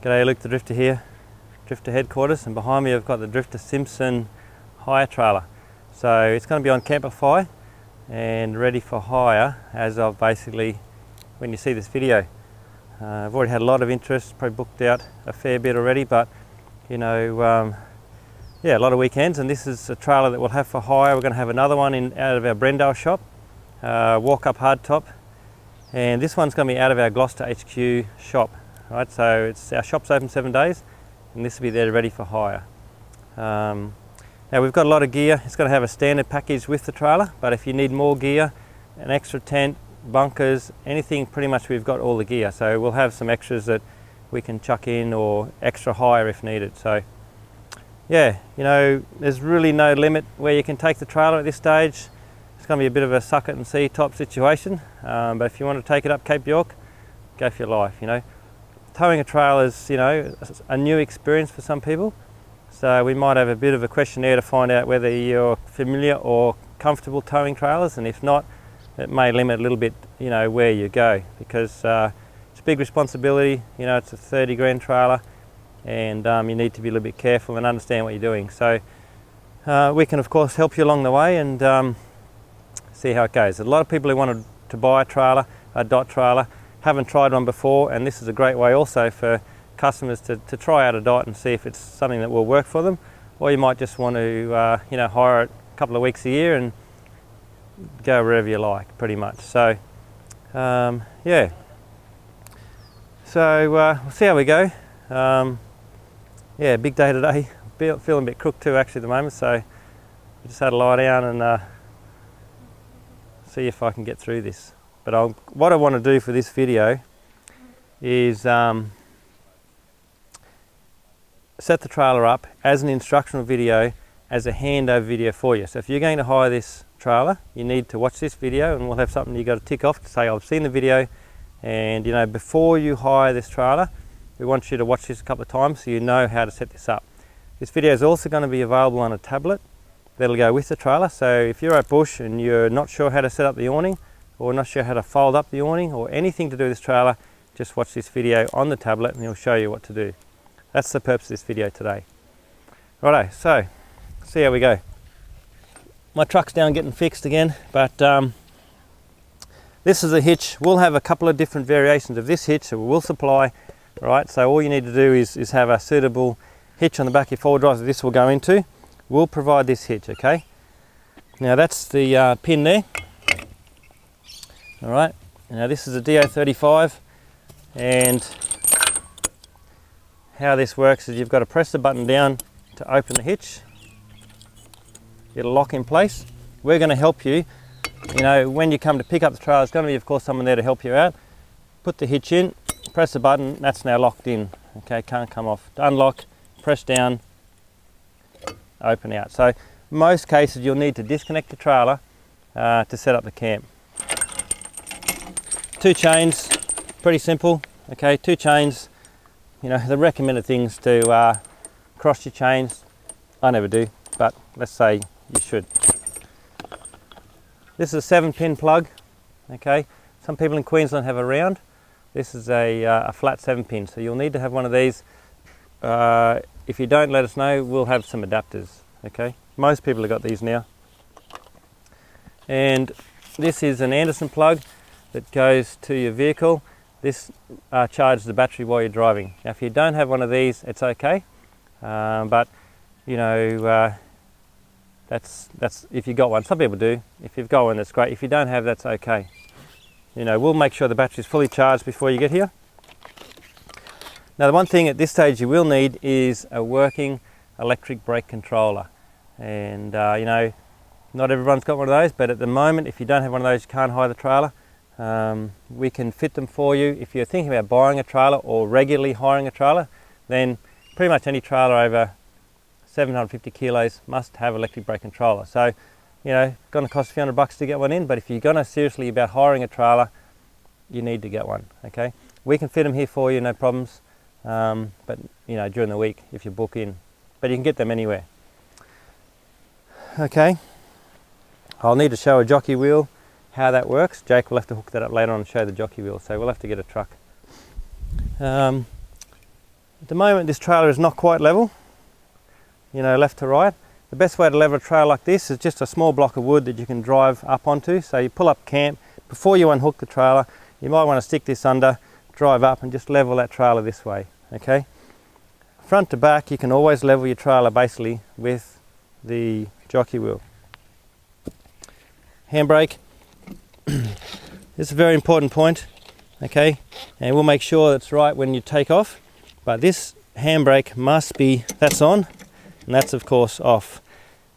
G'day, Luke the Drifter here, Drifta headquarters, and behind me I've got the Drifta Simpson hire trailer. So it's going to be on campify and ready for hire as of basically when you see this video. I've already had a lot of interest, probably booked out a fair bit already, but you know, yeah, a lot of weekends, and this is a trailer that we'll have for hire. We're going to have another one out of our Brendale shop, walk-up hardtop, and this one's going to be out of our Gloucester HQ shop. Right, so our shop's open 7 days, and this will be there ready for hire. Now we've got a lot of gear. It's going to have a standard package with the trailer, but if you need more gear, an extra tent, bunkers, anything, pretty much we've got all the gear. So we'll have some extras that we can chuck in or extra hire if needed. So yeah, you know, there's really no limit where you can take the trailer at this stage. It's going to be a bit of a suck it and see type situation, but if you want to take it up Cape York, go for your life, you know. Towing a trailer is, you know, a new experience for some people, so we might have a bit of a questionnaire to find out whether you're familiar or comfortable towing trailers, and if not, it may limit a little bit, you know, where you go, because it's a big responsibility. You know, it's a 30 grand trailer, and you need to be a little bit careful and understand what you're doing. So we can of course help you along the way and see how it goes. A lot of people who wanted to buy a trailer, a DOT trailer, haven't tried one before, and this is a great way also for customers to try out a DOT and see if it's something that will work for them, or you might just want to you know, hire it a couple of weeks a year and go wherever you like, pretty much. So yeah, so we'll see how we go. Yeah, big day today. Feeling a bit crook too actually at the moment, so I just had to lie down and see if I can get through this. But what I want to do for this video is set the trailer up as an instructional video, as a handover video for you. So if you're going to hire this trailer, you need to watch this video, and we'll have something you've got to tick off to say I've seen the video. And you know, before you hire this trailer, we want you to watch this a couple of times so you know how to set this up. This video is also going to be available on a tablet that'll go with the trailer. So if you're at bush and you're not sure how to set up the awning, or not sure how to fold up the awning, or anything to do with this trailer, just watch this video on the tablet and it'll show you what to do. That's the purpose of this video today. Righto, so see how we go. My truck's down getting fixed again, but this is a hitch. We'll have a couple of different variations of this hitch that we will supply. Right, so all you need to do is have a suitable hitch on the back of your four-wheel drive that this will go into. We'll provide this hitch, okay? Now that's the pin there. All right, now this is a DO35, and how this works is you've got to press the button down to open the hitch. It'll lock in place. We're going to help you, you know, when you come to pick up the trailer, there's going to be of course someone there to help you out. Put the hitch in, press the button, that's now locked in, okay, can't come off. Unlock, press down, open out. So most cases you'll need to disconnect the trailer to set up the camp. 2 chains, pretty simple, okay, 2 chains. You know, the recommended things to cross your chains. I never do, but let's say you should. This is a 7-pin plug, okay. Some people in Queensland have a round. This is a flat 7-pin, so you'll need to have one of these. If you don't, let us know, we'll have some adapters, okay. Most people have got these now. And this is an Anderson plug that goes to your vehicle. This charges the battery while you're driving. Now if you don't have one of these, it's okay, but you know, that's if you got one. Some people do. If you've got one, that's great. If you don't have, that's okay. You know, we'll make sure the battery is fully charged before you get here. Now the one thing at this stage you will need is a working electric brake controller, and you know, not everyone's got one of those, but at the moment if you don't have one of those, you can't hire the trailer. We can fit them for you. If you're thinking about buying a trailer or regularly hiring a trailer, then pretty much any trailer over 750 kilos must have electric brake controller. So, you know, going to cost a few $100 to get one in, but if you're going to seriously about hiring a trailer, you need to get one, okay? We can fit them here for you, no problems, but you know, during the week if you book in, but you can get them anywhere. Okay, I'll need to show a jockey wheel how that works. Jake will have to hook that up later on and show the jockey wheel, so we'll have to get a truck. At the moment this trailer is not quite level, you know, left to right. The best way to level a trailer like this is just a small block of wood that you can drive up onto. So you pull up camp, before you unhook the trailer, you might want to stick this under, drive up and just level that trailer this way, okay? Front to back, you can always level your trailer basically with the jockey wheel. Handbrake, this is a very important point, okay? And we'll make sure that's right when you take off, but this handbrake must be, that's on, and that's of course off.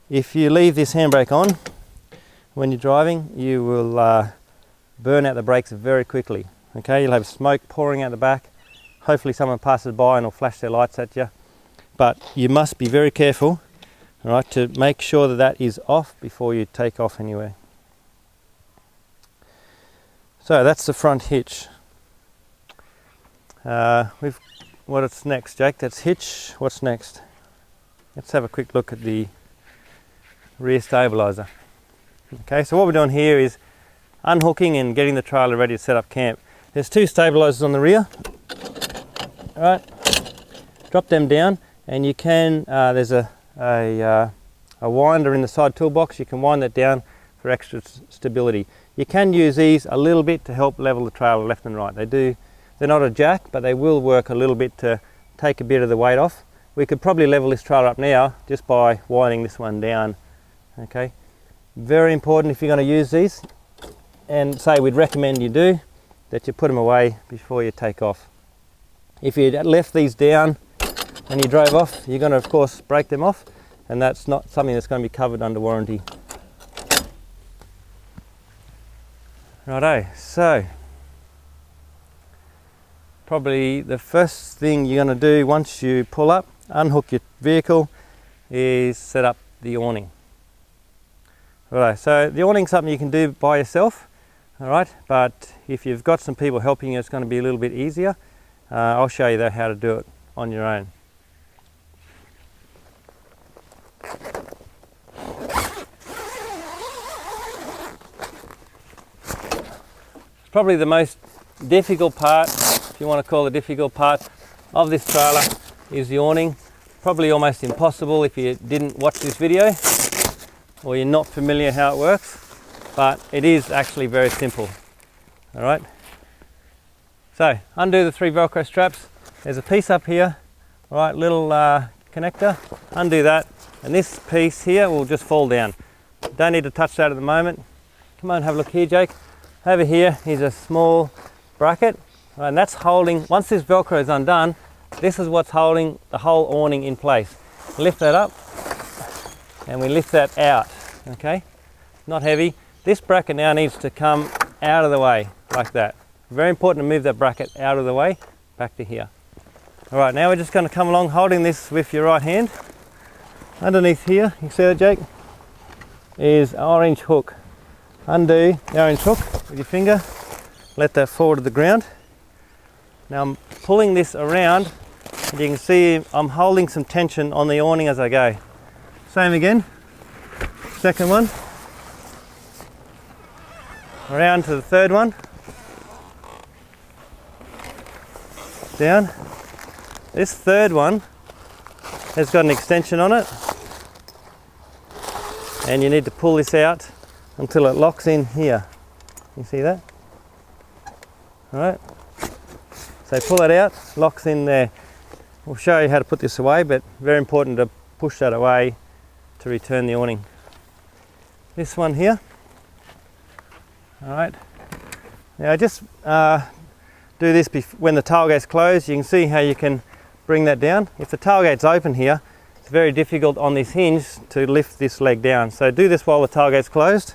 If you leave this handbrake on when you're driving, you will burn out the brakes very quickly. Okay, you'll have smoke pouring out the back. Hopefully someone passes by and will flash their lights at you. But you must be very careful, all right, to make sure that that is off before you take off anywhere. So that's the front hitch. What's next, Jake? That's hitch. What's next? Let's have a quick look at the rear stabilizer. Okay, so what we're doing here is unhooking and getting the trailer ready to set up camp. There's two stabilizers on the rear. All right, drop them down, and you can. There's a winder in the side toolbox. You can wind that down for extra stability. You can use these a little bit to help level the trailer left and right. They're not a jack, but they will work a little bit to take a bit of the weight off. We could probably level this trailer up now just by winding this one down. Okay, very important if you're going to use these, and say we'd recommend you do, that you put them away before you take off. If you left these down and you drove off, you're going to of course break them off, and that's not something that's going to be covered under warranty. Righto, so probably the first thing you're going to do once you pull up, unhook your vehicle, is set up the awning. Right, so the awning is something you can do by yourself, all right, but if you've got some people helping you, it's going to be a little bit easier. I'll show you how to do it on your own. Probably the most difficult part, if you want to call it difficult part, of this trailer is the awning. Probably almost impossible if you didn't watch this video or you're not familiar how it works, but it is actually very simple. All right, so undo the 3 Velcro straps. There's a piece up here, all right, little connector. Undo that, and this piece here will just fall down. Don't need to touch that at the moment. Come on, have a look here, Jake. Over here is a small bracket, and that's holding, once this Velcro is undone, this is what's holding the whole awning in place. Lift that up, and we lift that out, okay? Not heavy. This bracket now needs to come out of the way, like that. Very important to move that bracket out of the way, back to here. All right, now we're just going to come along holding this with your right hand. Underneath here, you see that, Jake, is an orange hook. Undo the orange hook with your finger, let that fall to the ground. Now I'm pulling this around, and you can see I'm holding some tension on the awning as I go. Same again, second one, around to the third one, down. This third one has got an extension on it, and you need to pull this out until it locks in here. You see that? All right. So pull that out, locks in there. We'll show you how to put this away, but very important to push that away to return the awning. This one here. All right. Now just do this when the tailgate's closed. You can see how you can bring that down. If the tailgate's open here, it's very difficult on this hinge to lift this leg down. So do this while the tailgate's closed.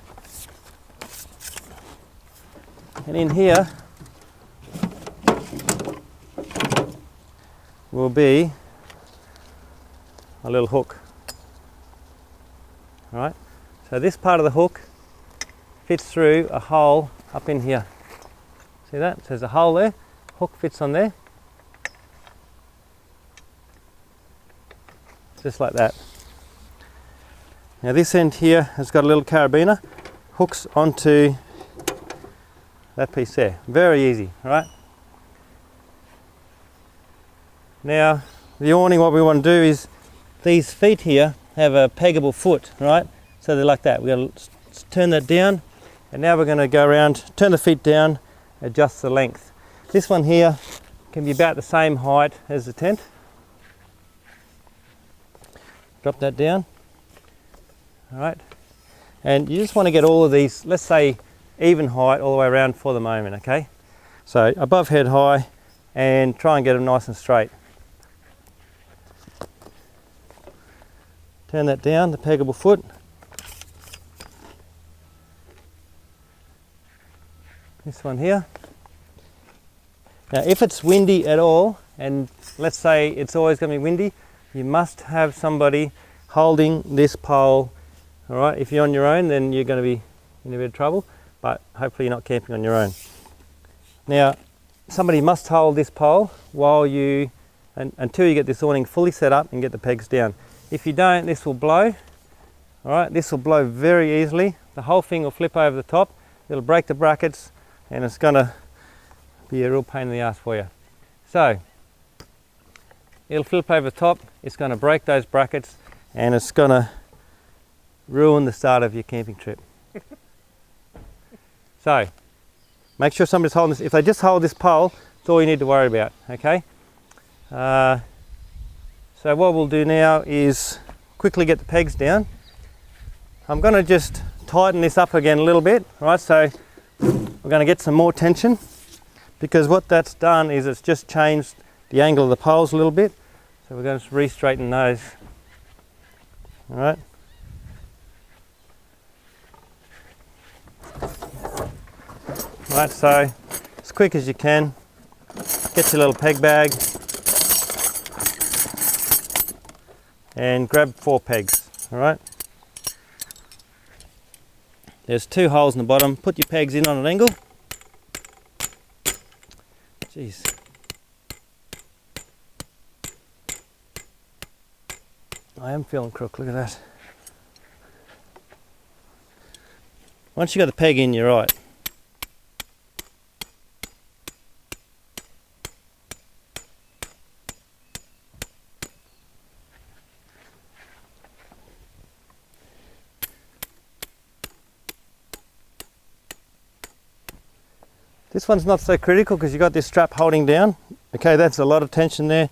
And in here will be a little hook. All right, so this part of the hook fits through a hole up in here. See that? So there's a hole there, hook fits on there. Just like that. Now this end here has got a little carabiner, hooks onto that piece there. Very easy, all right? Now the awning, what we want to do is these feet here have a peggable foot, right? So they're like that. We're going to turn that down, and now we're going to go around, turn the feet down, adjust the length. This one here can be about the same height as the tent. Drop that down. All right. And you just want to get all of these, let's say, even height all the way around for the moment, okay? So above head high, and try and get them nice and straight. Turn that down, the peggable foot. This one here. Now if it's windy at all, and let's say it's always going to be windy, you must have somebody holding this pole. All right, if you're on your own, then you're going to be in a bit of trouble, but hopefully you're not camping on your own. Now, somebody must hold this pole while until you get this awning fully set up and get the pegs down. If you don't, this will blow. All right, this will blow very easily. The whole thing will flip over the top. It'll break the brackets, and it's going to be a real pain in the ass for you. So, it'll flip over the top. It's going to break those brackets, and it's going to ruin the start of your camping trip. So, make sure somebody's holding this. If they just hold this pole, that's all you need to worry about, okay? So what we'll do now is quickly get the pegs down. I'm going to just tighten this up again a little bit, right? So we're going to get some more tension, because what that's done is it's just changed the angle of the poles a little bit. So we're going to re-straighten those, all right? Right, so as quick as you can, get your little peg bag and grab 4 pegs, all right? There's 2 holes in the bottom. Put your pegs in on an angle. Jeez. I am feeling crook, look at that. Once you got the peg in, you're right. This one's not so critical because you've got this strap holding down. Okay, that's a lot of tension there.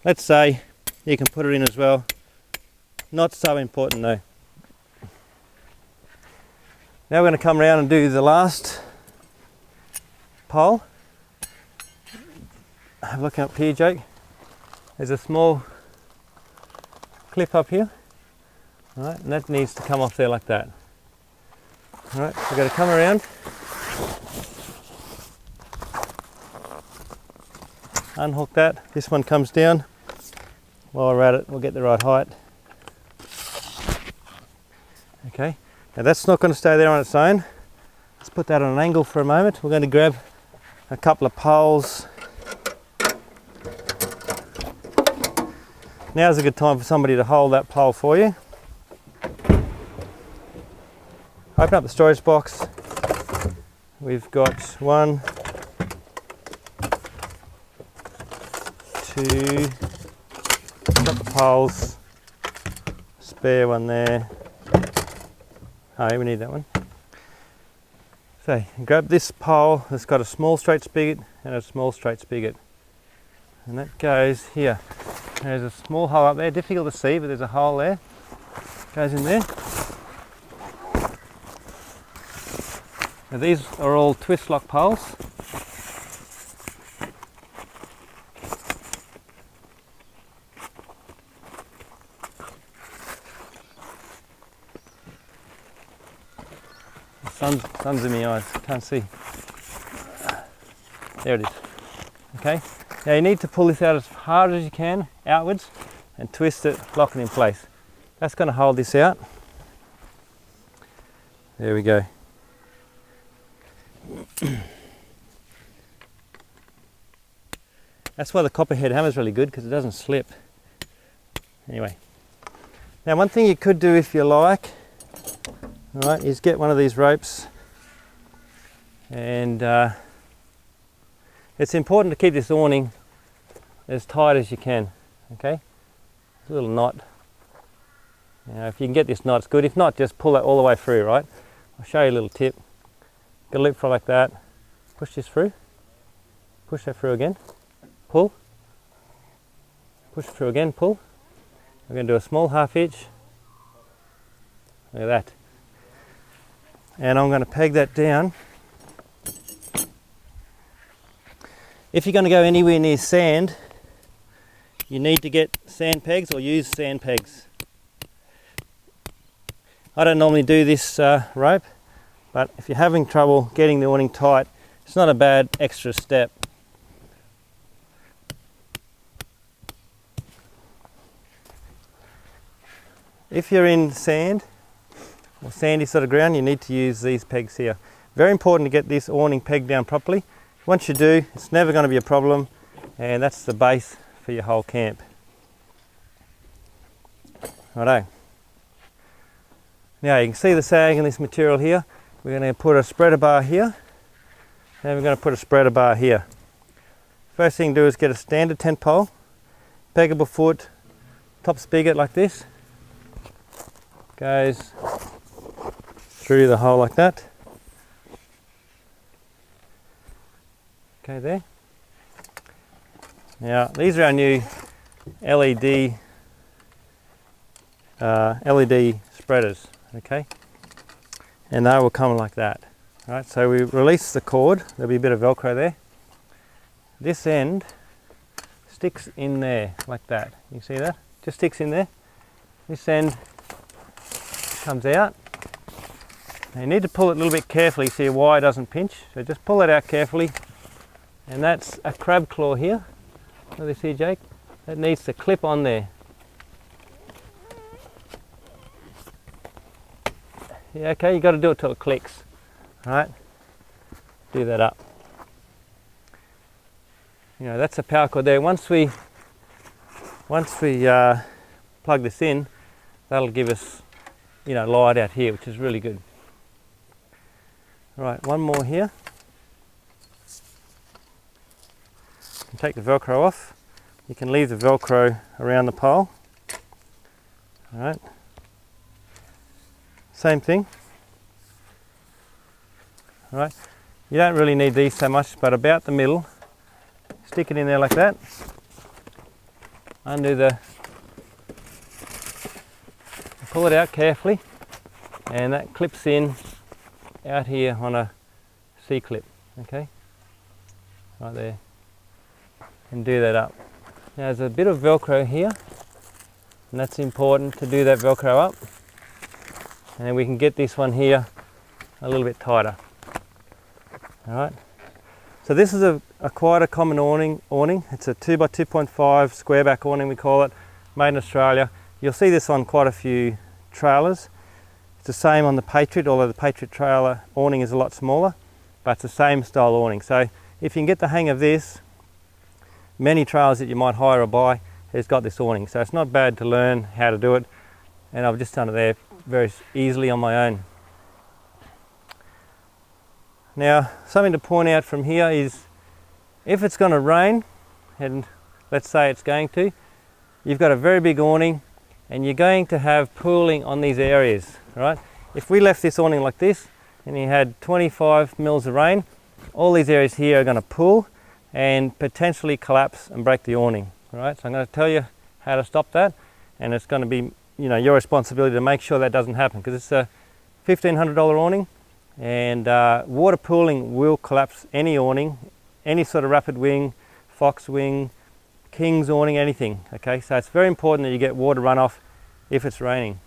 Let's say you can put it in as well. Not so important though. Now we're going to come around and do the last pole. Have a look up here, Jake. There's a small clip up here. All right, and that needs to come off there like that. All right, we've got to come around. Unhook that. This one comes down. While we're at it, we'll get the right height. Okay, now that's not going to stay there on its own. Let's put that on an angle for a moment. We're going to grab a couple of poles. Now's a good time for somebody to hold that pole for you. Open up the storage box. We've got 1, 2, got the poles, spare one there. Oh, we need that one. So grab this pole that's got a small straight spigot and a small straight spigot, and that goes here. There's a small hole up there, difficult to see, but there's a hole there. Goes in there. Now these are all twist lock poles. Sun's in my eyes, can't see. There it is. Okay, now you need to pull this out as hard as you can, outwards, and twist it, lock it in place. That's going to hold this out. There we go. That's why the copperhead hammer is really good, because it doesn't slip. Anyway, now one thing you could do if you like, all right, is get one of these ropes, and it's important to keep this awning as tight as you can, okay? A little knot. If you can get this knot, it's good. If not, just pull it all the way through, right? I'll show you a little tip. Get a loop fly like that. Push this through. Push that through again. Pull. Push it through again, pull. We're going to do a small half hitch. Look at that. And I'm going to peg that down. If you're going to go anywhere near sand, you need to get sand pegs or use sand pegs. I don't normally do this rope, but if you're having trouble getting the awning tight, it's not a bad extra step. If you're in sand or sandy sort of ground, you need to use these pegs here. Very important to get this awning pegged down properly. Once you do, it's never going to be a problem, and that's the base for your whole camp. Righto. Now you can see the sag in this material here. We're going to put a spreader bar here, and we're going to put a spreader bar here. First thing to do is get a standard tent pole, peggable foot, top spigot like this. Goes through the hole like that. Okay, there. Now these are our new LED spreaders, okay, and they will come like that. Right, so we release the cord. There'll be a bit of Velcro there. This end sticks in there like that. You see that? Just sticks in there. This end comes out. Now you need to pull it a little bit carefully so your wire doesn't pinch. So just pull it out carefully. And that's a crab claw here. Look this here, Jake. That needs to clip on there. Yeah, okay, you've got to do it till it clicks. Alright, do that up. That's a power cord there. Once we plug this in, that'll give us, light out here, which is really good. Right, one more here. Take the Velcro off. You can leave the Velcro around the pole. Alright. Same thing. Alright. You don't really need these so much, but about the middle, stick it in there like that. Undo pull it out carefully, and that clips in out here on a C-clip. Okay. Right there. And do that up. Now there's a bit of Velcro here, and that's important to do that Velcro up, and then we can get this one here a little bit tighter. Alright, so this is quite a common awning. It's a 2x2.5 square back awning, we call it, made in Australia. You'll see this on quite a few trailers. It's the same on the Patriot, although the Patriot trailer awning is a lot smaller, but it's the same style awning. So if you can get the hang of this, many trailers that you might hire or buy has got this awning, so it's not bad to learn how to do it, and I've just done it there very easily on my own. Now something to point out from here is if it's going to rain, and let's say it's going to, you've got a very big awning and you're going to have pooling on these areas, right? If we left this awning like this and you had 25 mils of rain, all these areas here are going to pool and potentially collapse and break the awning. Right, so I'm going to tell you how to stop that, and it's going to be your responsibility to make sure that doesn't happen, because it's a $1,500 awning, and water pooling will collapse any awning, any sort of rapid wing, fox wing, king's awning, anything. Okay, so it's very important that you get water runoff if it's raining.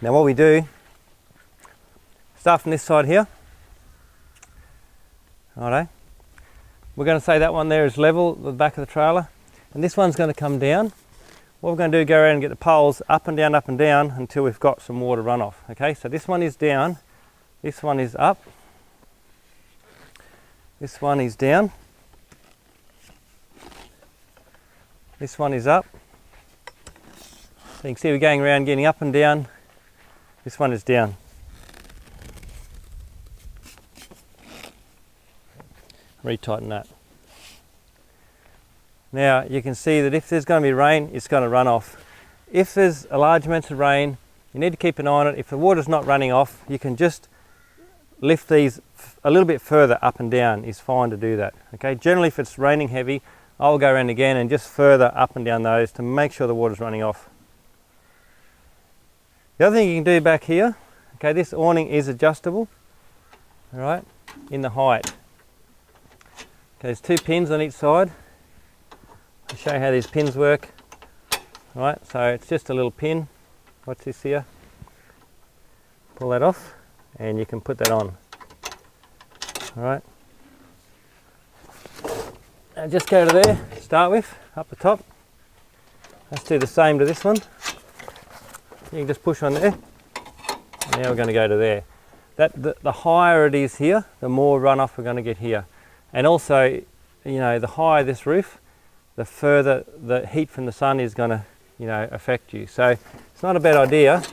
Now what we do, start from this side here. Righto. We're going to say that one there is level with the back of the trailer, and this one's going to come down. What we're going to do is go around and get the poles up and down until we've got some water runoff. Okay, so this one is down, this one is up, this one is down, this one is up. So you can see we're going around getting up and down. This one is down. Retighten that. Now you can see that if there's going to be rain, it's going to run off. If there's a large amount of rain, you need to keep an eye on it. If the water's not running off, you can just lift these a little bit further up and down. Is fine to do that. Okay, generally if it's raining heavy, I'll go around again and just further up and down those to make sure the water's running off. The other thing you can do back here, okay, this awning is adjustable, all right, in the height. Okay, there's 2 pins on each side. I'll show you how these pins work. All right, so it's just a little pin. Watch this here. Pull that off and you can put that on. All right. Now just go to there, start with, up the top. Let's do the same to this one. You can just push on there. Now we're going to go to there. The higher it is here, the more runoff we're going to get here. And also, you know, the higher this roof, the further the heat from the sun is going to, you know, affect you. So it's not a bad idea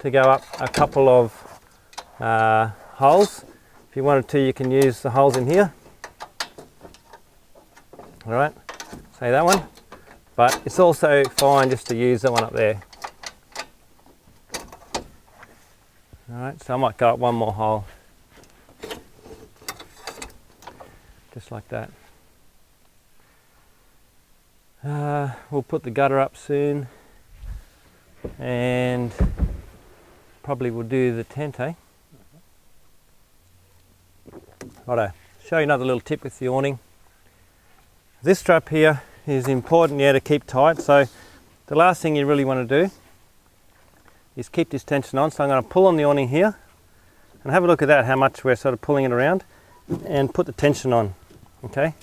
to go up a couple of holes. If you wanted to, you can use the holes in here. All right, say that one. But it's also fine just to use that one up there. All right, so I might go up one more hole. Just like that. We'll put the gutter up soon, and probably we'll do the tent, eh? Righto, show you another little tip with the awning. This strap here is important, yeah, to keep tight. So the last thing you really want to do is keep this tension on. So I'm going to pull on the awning here, and have a look at that, how much we're sort of pulling it around, and put the tension on, okay?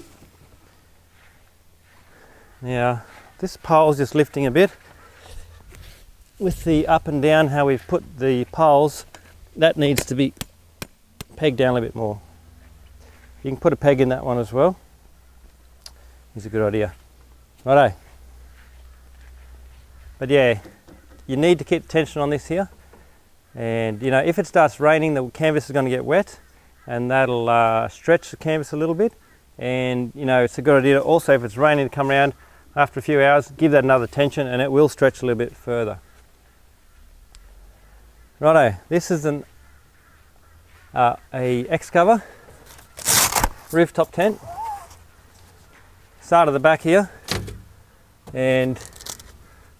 Now, this pole's just lifting a bit. With the up and down, how we've put the poles, that needs to be pegged down a little bit more. You can put a peg in that one as well. It's a good idea. Righto. But yeah, you need to keep the tension on this here. And you know, if it starts raining, the canvas is going to get wet, and that'll stretch the canvas a little bit. And you know, it's a good idea also, if it's raining, to come around after a few hours, give that another tension, and it will stretch a little bit further. Righto, this is a X-cover rooftop tent. Start at the back here, and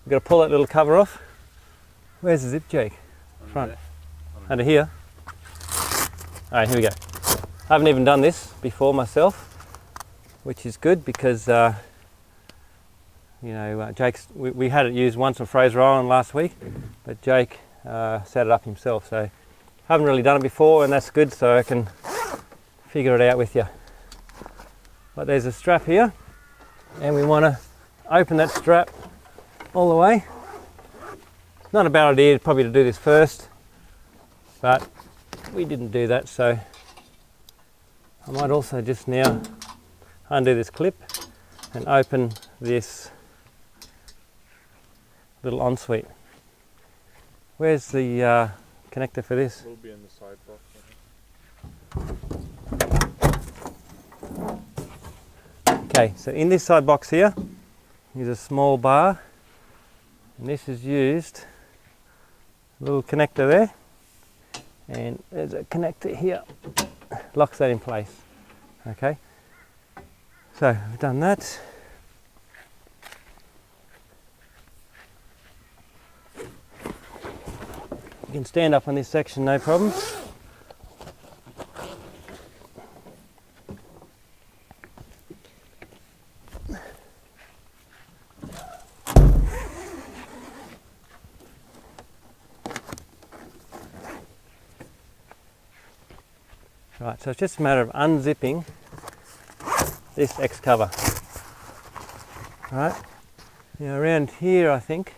we've got to pull that little cover off. Where's the zip, Jake? Front. Under here. Alright, here we go. I haven't even done this before myself, which is good because you know, we had it used once on Fraser Island last week, but Jake set it up himself, so I haven't really done it before, and that's good, so I can figure it out with you. But there's a strap here, and we want to open that strap all the way. Not a bad idea probably to do this first, but we didn't do that, so I might also just now undo this clip and open this little ensuite. Where's the connector for this? Will be in the side box. Okay, so in this side box here is a small bar, and this is used, a little connector there, and there's a connector here, locks that in place. Okay, so we've done that. You can stand up on this section, no problem. Right, so it's just a matter of unzipping this X cover. Right, now around here I think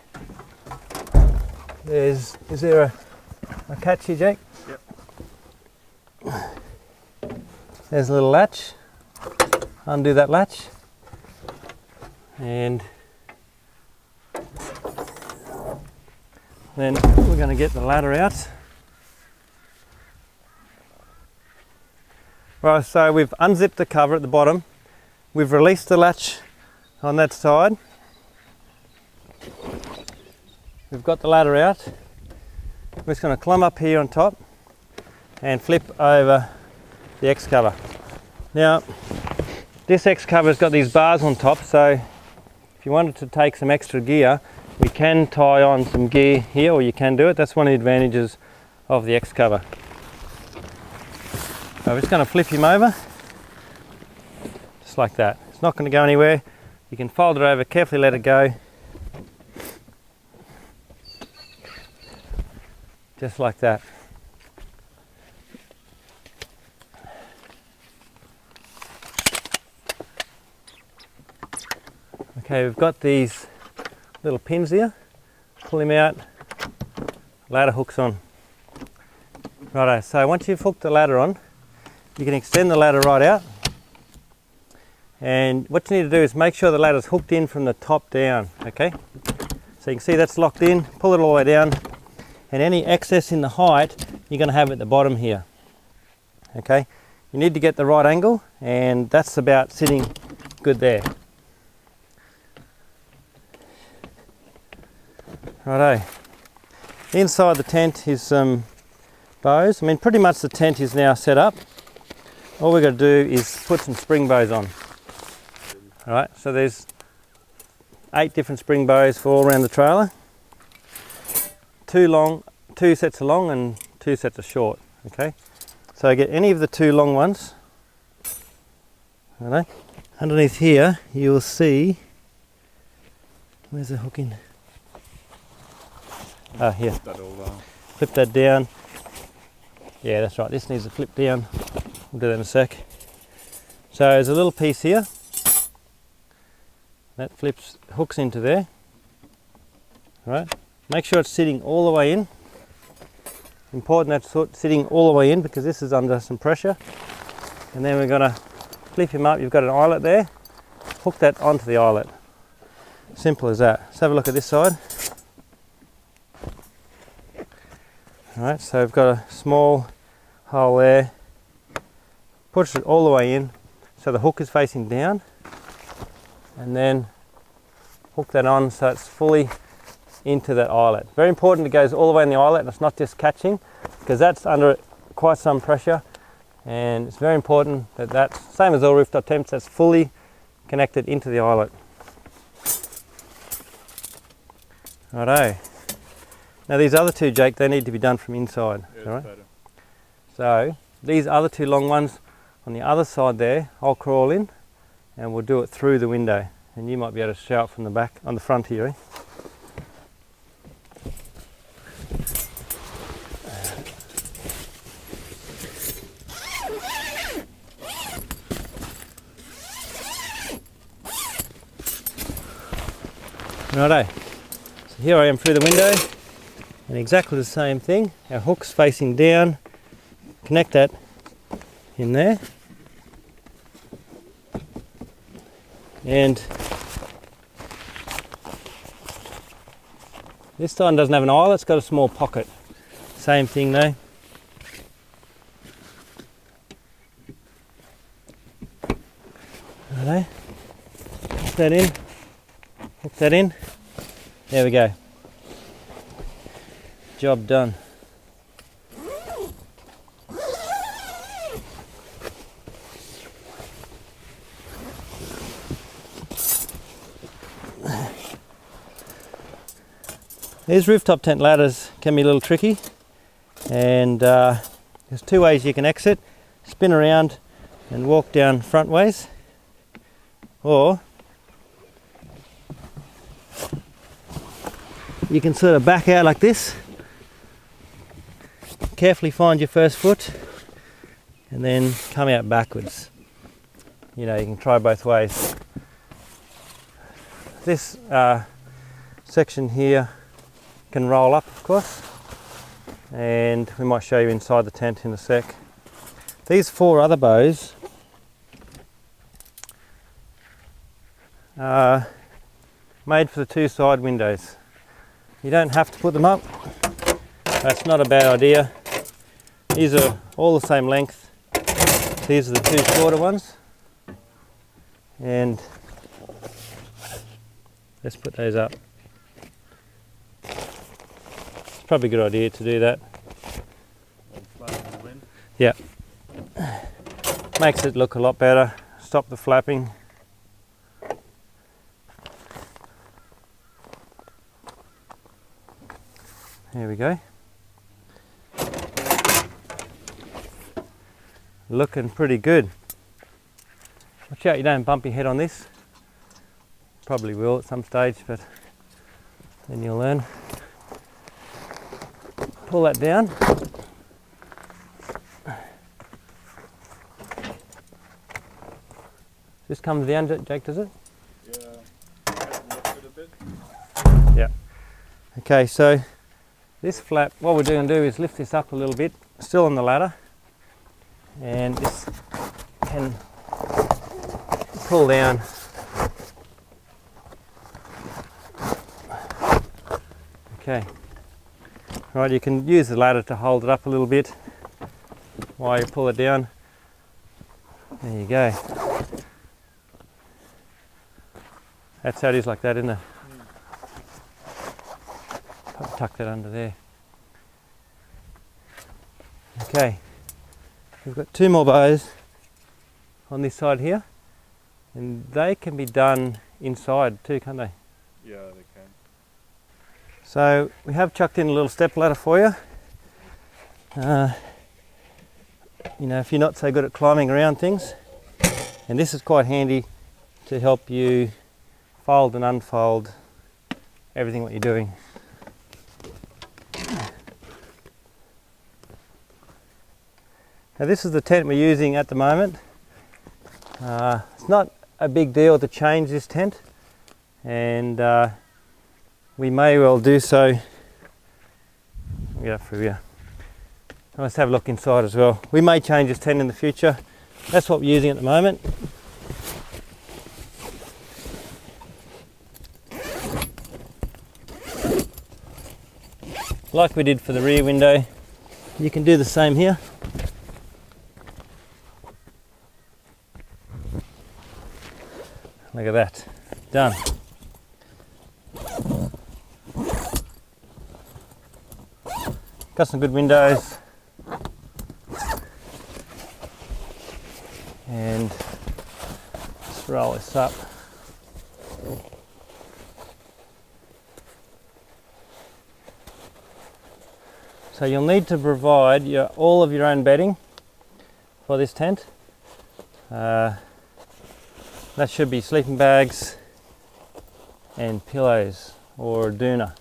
is there a catch here, Jake? Yep. There's a little latch. Undo that latch, and then we're going to get the ladder out. Right, so we've unzipped the cover at the bottom, we've released the latch on that side. We've got the ladder out. We're just going to climb up here on top and flip over the X cover. Now, this X cover has got these bars on top, so if you wanted to take some extra gear, we can tie on some gear here, or you can do it. That's one of the advantages of the X cover. So we're just going to flip him over, just like that. It's not going to go anywhere. You can fold it over, carefully let it go. Just like that. Okay, we've got these little pins here. Pull him out, ladder hooks on. Righto, so once you've hooked the ladder on, you can extend the ladder right out. And what you need to do is make sure the ladder's hooked in from the top down, okay? So you can see that's locked in, pull it all the way down, and any excess in the height, you're going to have at the bottom here, okay? You need to get the right angle, and that's about sitting good there. Righto, inside the tent is some bows. I mean, pretty much the tent is now set up. All we've got to do is put some spring bows on. All right, so there's 8 different spring bows for all around the trailer. 2 sets of long and 2 sets of short, okay? So get any of the 2 long ones. Righto. Underneath here, you'll see, where's the hook in? Ah, here. Flip that down. Yeah, that's right. This needs to flip down. We'll do that in a sec. So there's a little piece here. That hooks into there. Right. Make sure it's sitting all the way in. Important that's sitting all the way in because this is under some pressure. And then we're going to flip him up. You've got an eyelet there. Hook that onto the eyelet. Simple as that. Let's have a look at this side. Alright, so we've got a small hole there, push it all the way in so the hook is facing down, and then hook that on so it's fully into that eyelet. Very important it goes all the way in the eyelet and it's not just catching, because that's under quite some pressure, and it's very important that that's, same as all rooftop tents, that's fully connected into the eyelet. Righto. Now these other 2, Jake, they need to be done from inside. Yeah, right? So these other 2 long ones on the other side there, I'll crawl in and we'll do it through the window. And you might be able to show it from the back, on the front here. Righto. So here I am through the window. And exactly the same thing, our hook's facing down, connect that in there, and this time doesn't have an eyelet, it's got a small pocket. Same thing though. Righto. Hook that in, hook that in, there we go. Job done. These rooftop tent ladders can be a little tricky, and there's 2 ways you can exit: spin around and walk down front ways, or you can sort of back out like this. Carefully find your first foot and then come out backwards. You know, you can try both ways. This section here can roll up, of course, and we might show you inside the tent in a sec. These 4 other bows are made for the 2 side windows. You don't have to put them up. That's not a bad idea. These are all the same length. These are the 2 shorter ones. And Let's put those up. It's probably a good idea to do that. Yeah. Makes it look a lot better. Stop the flapping. There we go. Looking pretty good. Watch out you don't bump your head on this. Probably will at some stage, but then you'll learn. Pull that down. This comes down, Jake, does it? Yeah, lift it a bit. Yeah. Okay, so this flap, what we're going to do is lift this up a little bit, still on the ladder, and this can pull down. Okay. Right, you can use the ladder to hold it up a little bit while you pull it down. There you go. That's how it is, like that, isn't it? Tuck that under there. Okay, we've got two more bows on this side here, and they can be done inside too, can't they? Yeah, they can. So we have chucked in a little step ladder for you. You know, if you're not so good at climbing around things, and this is quite handy to help you fold and unfold everything what you're doing. Now this is the tent we're using at the moment. It's not a big deal to change this tent, and we may well do so. Get up through here. Let's have a look inside as well. We may change this tent in the future. That's what we're using at the moment. Like we did for the rear window, you can do the same here. Look at that, done. Got some good windows. And let's roll this up. So you'll need to provide all of your own bedding for this tent. That should be sleeping bags and pillows or doona.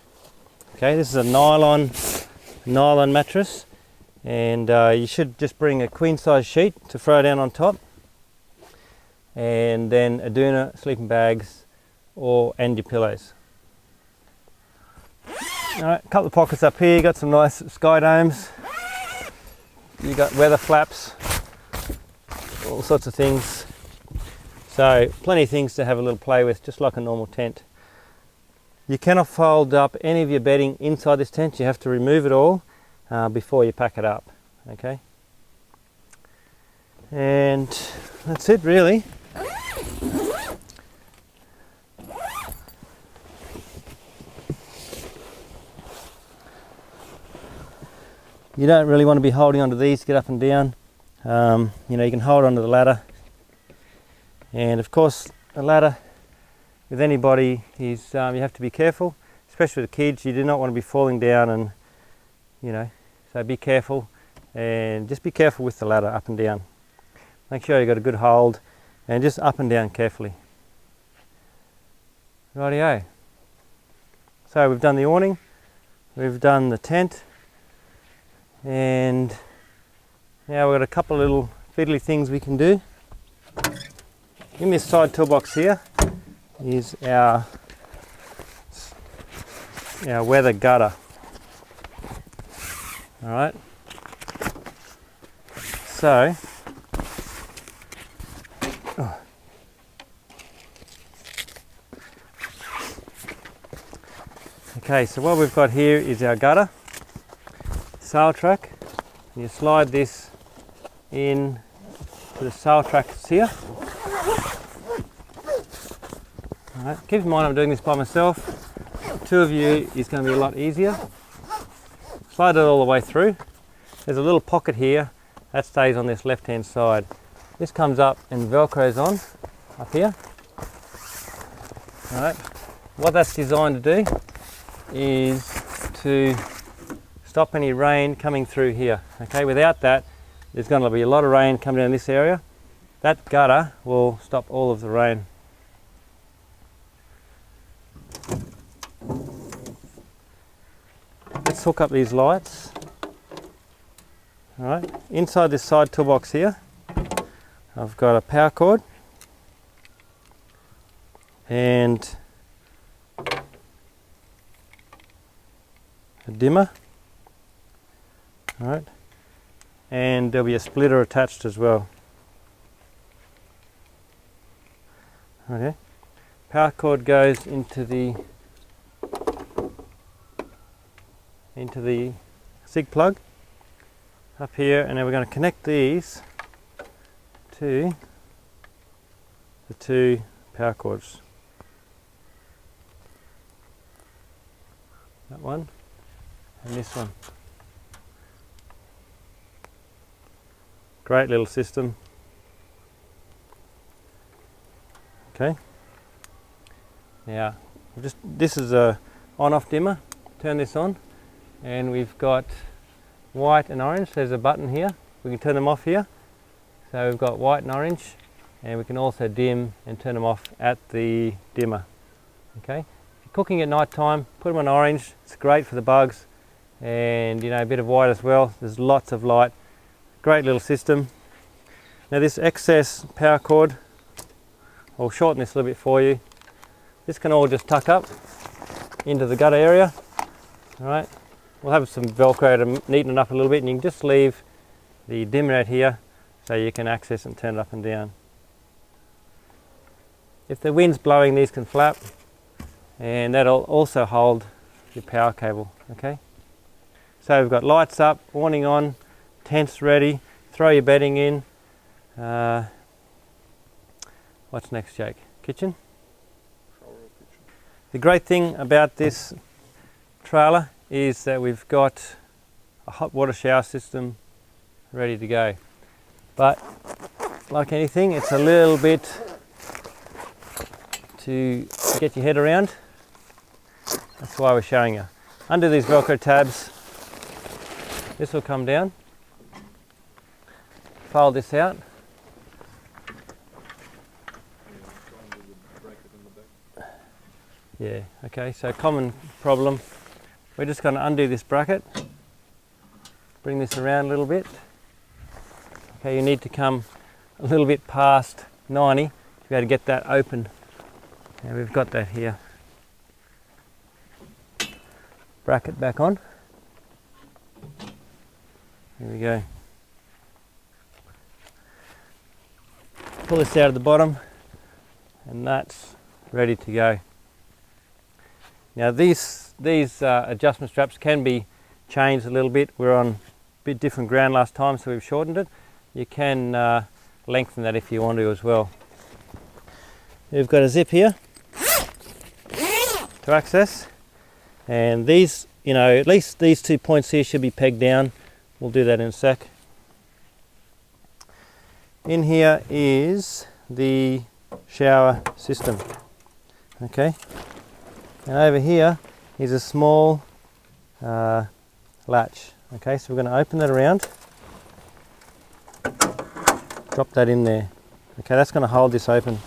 Okay, this is a nylon mattress, and you should just bring a queen size sheet to throw down on top, and then a doona, sleeping bags, and your pillows. Alright, a couple of pockets up here. You got some nice sky domes. You got weather flaps, all sorts of things. So plenty of things to have a little play with, just like a normal tent. You cannot fold up any of your bedding inside this tent. You have to remove it all before you pack it up. Okay. And that's it, really. You don't really want to be holding onto these to get up and down. You know, you can hold onto the ladder. And of course, a ladder with anybody is, you have to be careful, especially with the kids. You do not want to be falling down, and you know, so be careful, and just be careful with the ladder up and down. Make sure you've got a good hold, and just up and down carefully. Rightio. So we've done the awning, we've done the tent, and now we've got a couple of little fiddly things we can do. In this side toolbox here is our weather gutter. All right. So, okay. So what we've got here is our gutter, sail track. And you slide this in to the sail tracks here. Alright, keep in mind I'm doing this by myself. 2 of you is going to be a lot easier. Slide it all the way through. There's a little pocket here that stays on this left hand side. This comes up and velcros on up here. Alright, what that's designed to do is to stop any rain coming through here. Okay, without that there's going to be a lot of rain coming down this area. That gutter will stop all of the rain. Let's hook up these lights. Alright, inside this side toolbox here I've got a power cord and a dimmer. Alright, and there'll be a splitter attached as well. Okay, power cord goes into the SIG plug up here, and then we're going to connect these to the 2 power cords. That one and this one. Great little system. Okay. Now, this is a on-off dimmer. Turn this on, and we've got white and orange. There's a button here. We can turn them off here. So we've got white and orange, and we can also dim and turn them off at the dimmer. Okay. If you're cooking at night time, put them on orange. It's great for the bugs, and a bit of white as well. There's lots of light. Great little system. Now this excess power cord, I'll shorten this a little bit for you. This can all just tuck up into the gutter area. Alright, we'll have some Velcro to neaten it up a little bit, and you can just leave the dimmer out here so you can access and turn it up and down. If the wind's blowing, these can flap, and that'll also hold your power cable. Okay, so we've got lights up, awning on, tents ready, throw your bedding in. What's next, Jake? Kitchen? The great thing about this trailer is that we've got a hot water shower system ready to go. But like anything, it's a little bit to get your head around. That's why we're showing you. Under these Velcro tabs, this will come down. Fold this out. Yeah, okay, so common problem. We're just going to undo this bracket, bring this around a little bit. Okay, you need to come a little bit past 90 to be able to get that open. And we've got that here. Bracket back on. Here we go. Pull this out of the bottom, and that's ready to go. Now these adjustment straps can be changed a little bit. We're on a bit different ground last time, so we've shortened it. You can lengthen that if you want to as well. We've got a zip here to access, and these, at least these 2 points here should be pegged down. We'll do that in a sec. In here is the shower system. Okay. And over here is a small latch. Okay, so we're going to open that around, drop that in there. Okay, that's going to hold this open,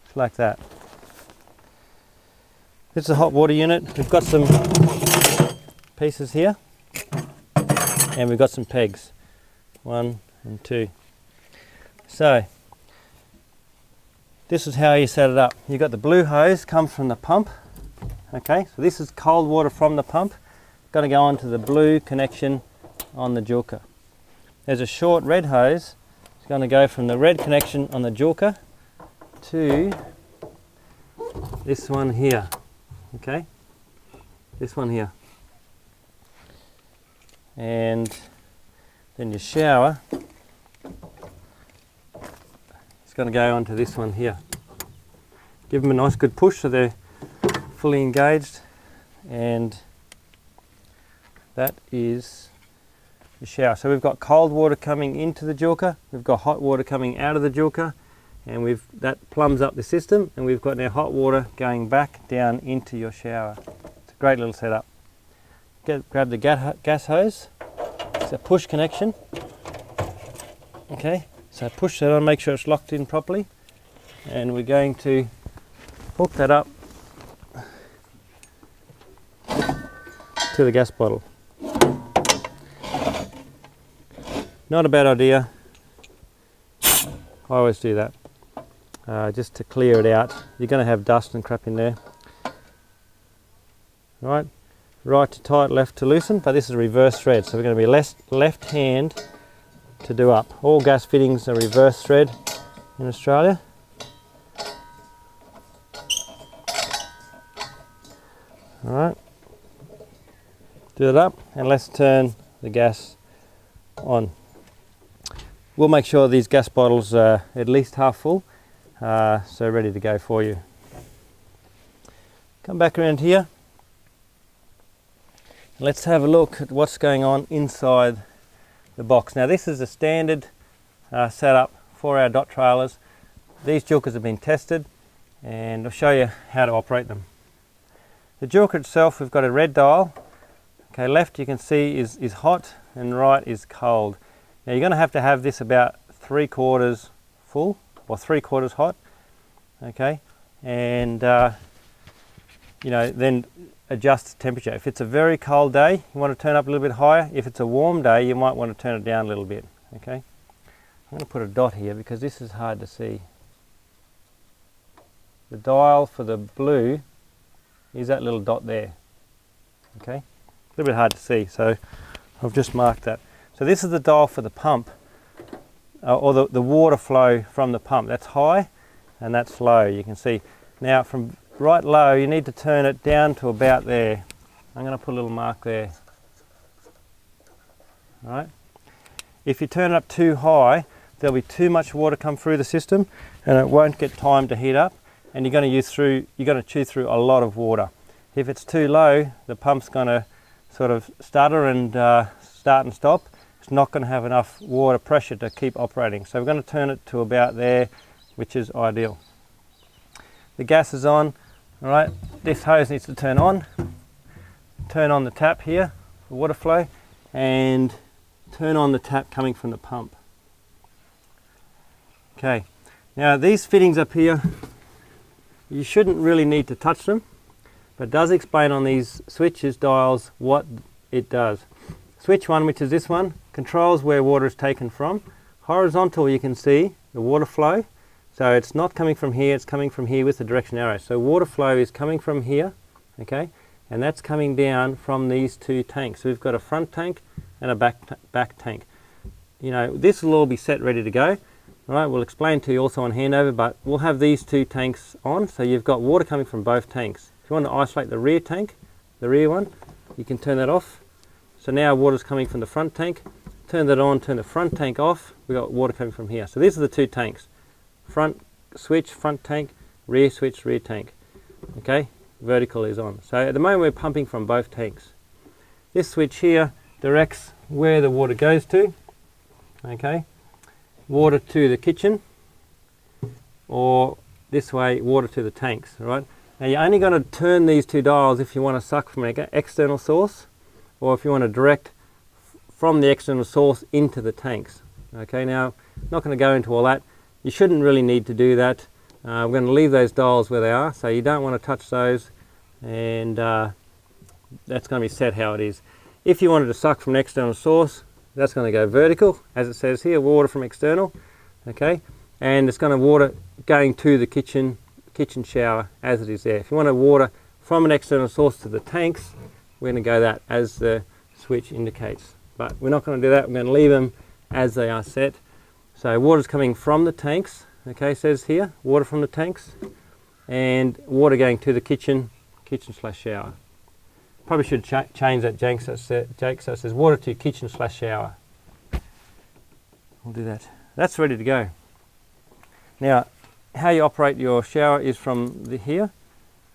just like that. This is a hot water unit. We've got some pieces here, and we've got some pegs, 1 and 2. So this is how you set it up. You've got the blue hose comes from the pump. Okay, so this is cold water from the pump. Got to go onto the blue connection on the Julka. There's a short red hose. It's going to go from the red connection on the Julka to this one here. Okay, this one here. And then your shower is going to go onto this one here. give them a nice good push so they're fully engaged, and that is the shower. So we've got cold water coming into the jilker, we've got hot water coming out of the jilker, and that plumbs up the system, and we've got now hot water going back down into your shower. It's a great little setup. Grab the gas hose. It's a push connection. Okay, so push that on, make sure it's locked in properly, and we're going to hook that up to the gas bottle. Not a bad idea. I always do that. Just to clear it out. You're going to have dust and crap in there. Right to tight, left to loosen, but this is a reverse thread, so we're going to be left hand to do up. All gas fittings are reverse thread in Australia. Alright, do it up, and let's turn the gas on. We'll make sure these gas bottles are at least half full, so ready to go for you. Come back around here. Let's have a look at what's going on inside the box. Now this is a standard setup for our DOT trailers. These jilkers have been tested, and I'll show you how to operate them. The jilker itself, we've got a red dial. Okay, left you can see is hot and right is cold. Now you're going to have this about 3/4 full or 3/4 hot. Okay, and then adjust the temperature. If it's a very cold day, you want to turn up a little bit higher. If it's a warm day, you might want to turn it down a little bit. Okay, I'm going to put a dot here because this is hard to see. The dial for the blue is that little dot there. Okay, a little bit hard to see, so I've just marked that. So this is the dial for the pump, or the water flow from the pump. That's high and that's low, you can see. Now from right low, you need to turn it down to about there. I'm going to put a little mark there. All right. If you turn it up too high, there'll be too much water come through the system, and it won't get time to heat up, and you're going to chew through a lot of water. If it's too low, the pump's going to sort of stutter and start and stop. It's not going to have enough water pressure to keep operating. So we're going to turn it to about there, which is ideal. The gas is on. All right, this hose needs to turn on. Turn on the tap here for water flow, and turn on the tap coming from the pump. Okay, now these fittings up here, you shouldn't really need to touch them, but it does explain on these switches, dials, what it does. Switch 1, which is this one, controls where water is taken from. Horizontal, you can see the water flow. So it's not coming from here, it's coming from here with the direction arrow. So water flow is coming from here, okay, and that's coming down from these two tanks. So we've got a front tank and a back tank. You know, this will all be set ready to go. All right, we'll explain to you also on handover, but we'll have these two tanks on, so you've got water coming from both tanks. If you want to isolate the rear tank, the rear one, you can turn that off. So now water's coming from the front tank. Turn that on, turn the front tank off, we've got water coming from here. So these are the two tanks. Front switch, front tank, rear switch, rear tank. Okay, vertical is on. So at the moment we're pumping from both tanks. This switch here directs where the water goes to. Okay, water to the kitchen, or this way, water to the tanks. All right. Now you're only going to turn these two dials if you want to suck from an external source, or if you want to direct from the external source into the tanks. Okay, now not going to go into all that. You shouldn't really need to do that. We're going to leave those dials where they are, so you don't want to touch those, and that's going to be set how it is. If you wanted to suck from an external source, that's going to go vertical, as it says here, water from external, okay, and it's going to water going to the kitchen shower as it is there. If you want to water from an external source to the tanks, we're going to go that as the switch indicates, but we're not going to do that. We're going to leave them as they are set. So water's coming from the tanks, okay, says here, water from the tanks, and water going to the kitchen / shower. Probably should change that, Jake, so it says water to kitchen / shower. We'll do that. That's ready to go. Now, how you operate your shower is from here.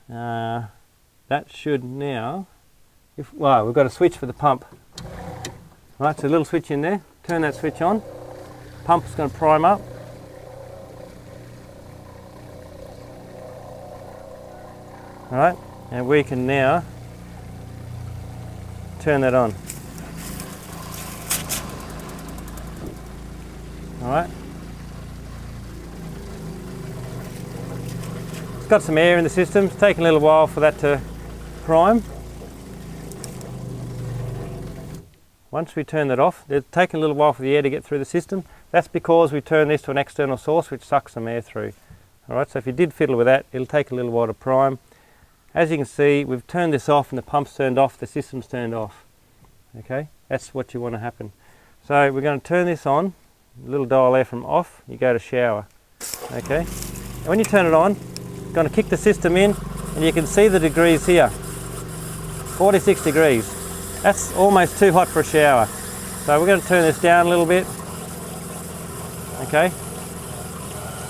That should now, well, we've got a switch for the pump. Right, so a little switch in there, turn that switch on, pump's going to prime up. Alright, and we can now turn that on. Alright. It's got some air in the system, it's taken a little while for that to prime. Once we turn that off, it's taken a little while for the air to get through the system. That's because we turn this to an external source which sucks some air through. Alright, so if you did fiddle with that, it'll take a little while to prime. As you can see, we've turned this off and the pump's turned off, the system's turned off. Okay, that's what you want to happen. So we're going to turn this on, a little dial there from off, you go to shower. Okay, and when you turn it on, you're going to kick the system in and you can see the degrees here. 46 degrees. That's almost too hot for a shower. So we're going to turn this down a little bit. Okay,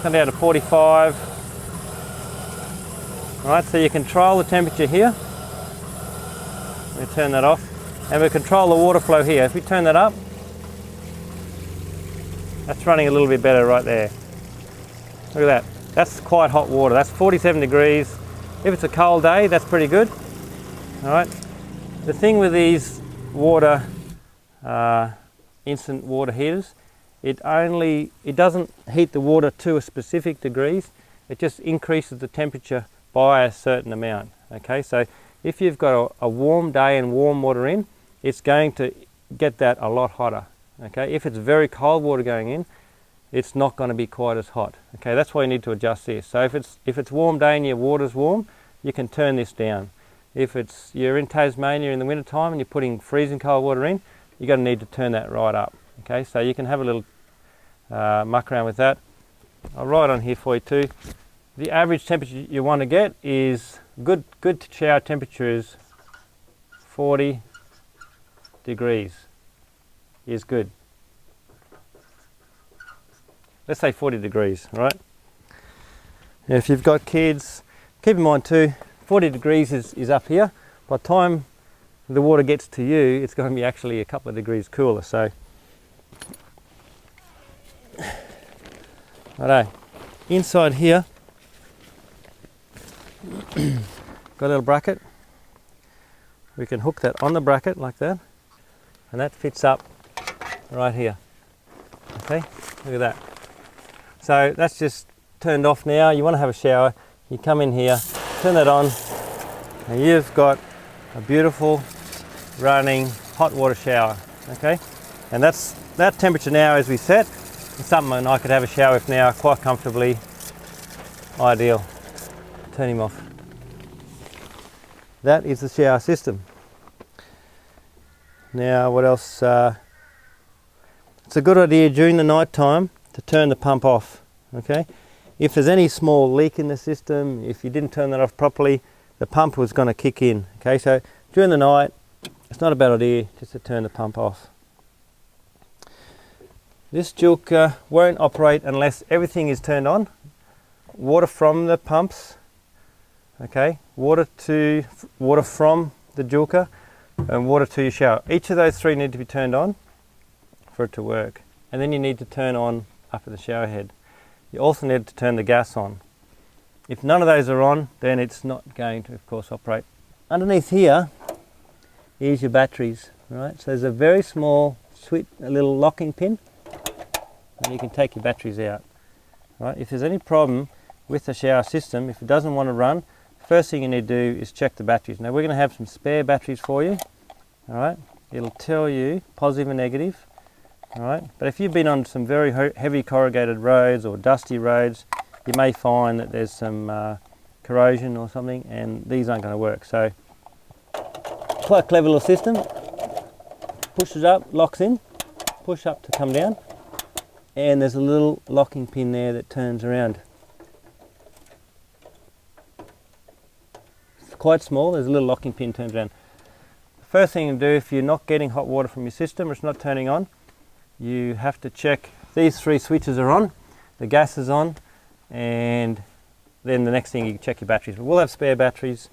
come down to 45. Alright, so you control the temperature here. We turn that off. And we control the water flow here. If we turn that up, that's running a little bit better right there. Look at that. That's quite hot water. That's 47 degrees. If it's a cold day, that's pretty good. Alright. The thing with these water, instant water heaters, it doesn't heat the water to a specific degrees. It just increases the temperature by a certain amount. Okay, so if you've got a warm day and warm water in, it's going to get that a lot hotter. Okay, if it's very cold water going in, it's not going to be quite as hot. Okay, that's why you need to adjust this. So if it's warm day and your water's warm, you can turn this down. If you're in Tasmania in the winter time and you're putting freezing cold water in, you're going to need to turn that right up. Okay, so you can have a little muck around with that. I'll write on here for you too. The average temperature you want to get is good shower temperature is 40 degrees is good. Let's say 40 degrees, right? If you've got kids, keep in mind too, 40 degrees is up here. By the time the water gets to you, it's going to be actually a couple of degrees cooler. So, righto, inside here, got a little bracket. We can hook that on the bracket like that, and that fits up right here. Okay, look at that. So that's just turned off now. You want to have a shower, you come in here, turn that on, and you've got a beautiful running hot water shower. Okay, and that temperature now as we set, it's something I could have a shower with now quite comfortably. Ideal. Turn him off. That is the shower system. Now what else? It's a good idea during the night time to turn the pump off. Okay, if there's any small leak in the system, if you didn't turn that off properly, the pump was going to kick in. Okay, so during the night it's not a bad idea just to turn the pump off. This Julka won't operate unless everything is turned on. Water from the pumps, okay, water from the Julka, and water to your shower. Each of those three need to be turned on for it to work. And then you need to turn on up at the shower head. You also need to turn the gas on. If none of those are on, then it's not going to, of course, operate. Underneath here is your batteries, right? So there's a very small, sweet, a little locking pin, and you can take your batteries out. Right? If there's any problem with the shower system, if it doesn't want to run, first thing you need to do is check the batteries. Now we're going to have some spare batteries for you. All right, it'll tell you positive and negative. All right, but if you've been on some very heavy corrugated roads or dusty roads, you may find that there's some corrosion or something, and these aren't going to work. So quite a clever little system. Pushes up, locks in, push up to come down, and there's a little locking pin there that turns around. It's quite small, there's a little locking pin turns around. The first thing to do if you're not getting hot water from your system or it's not turning on, you have to check these three switches are on, the gas is on, and then the next thing you check your batteries. But we'll have spare batteries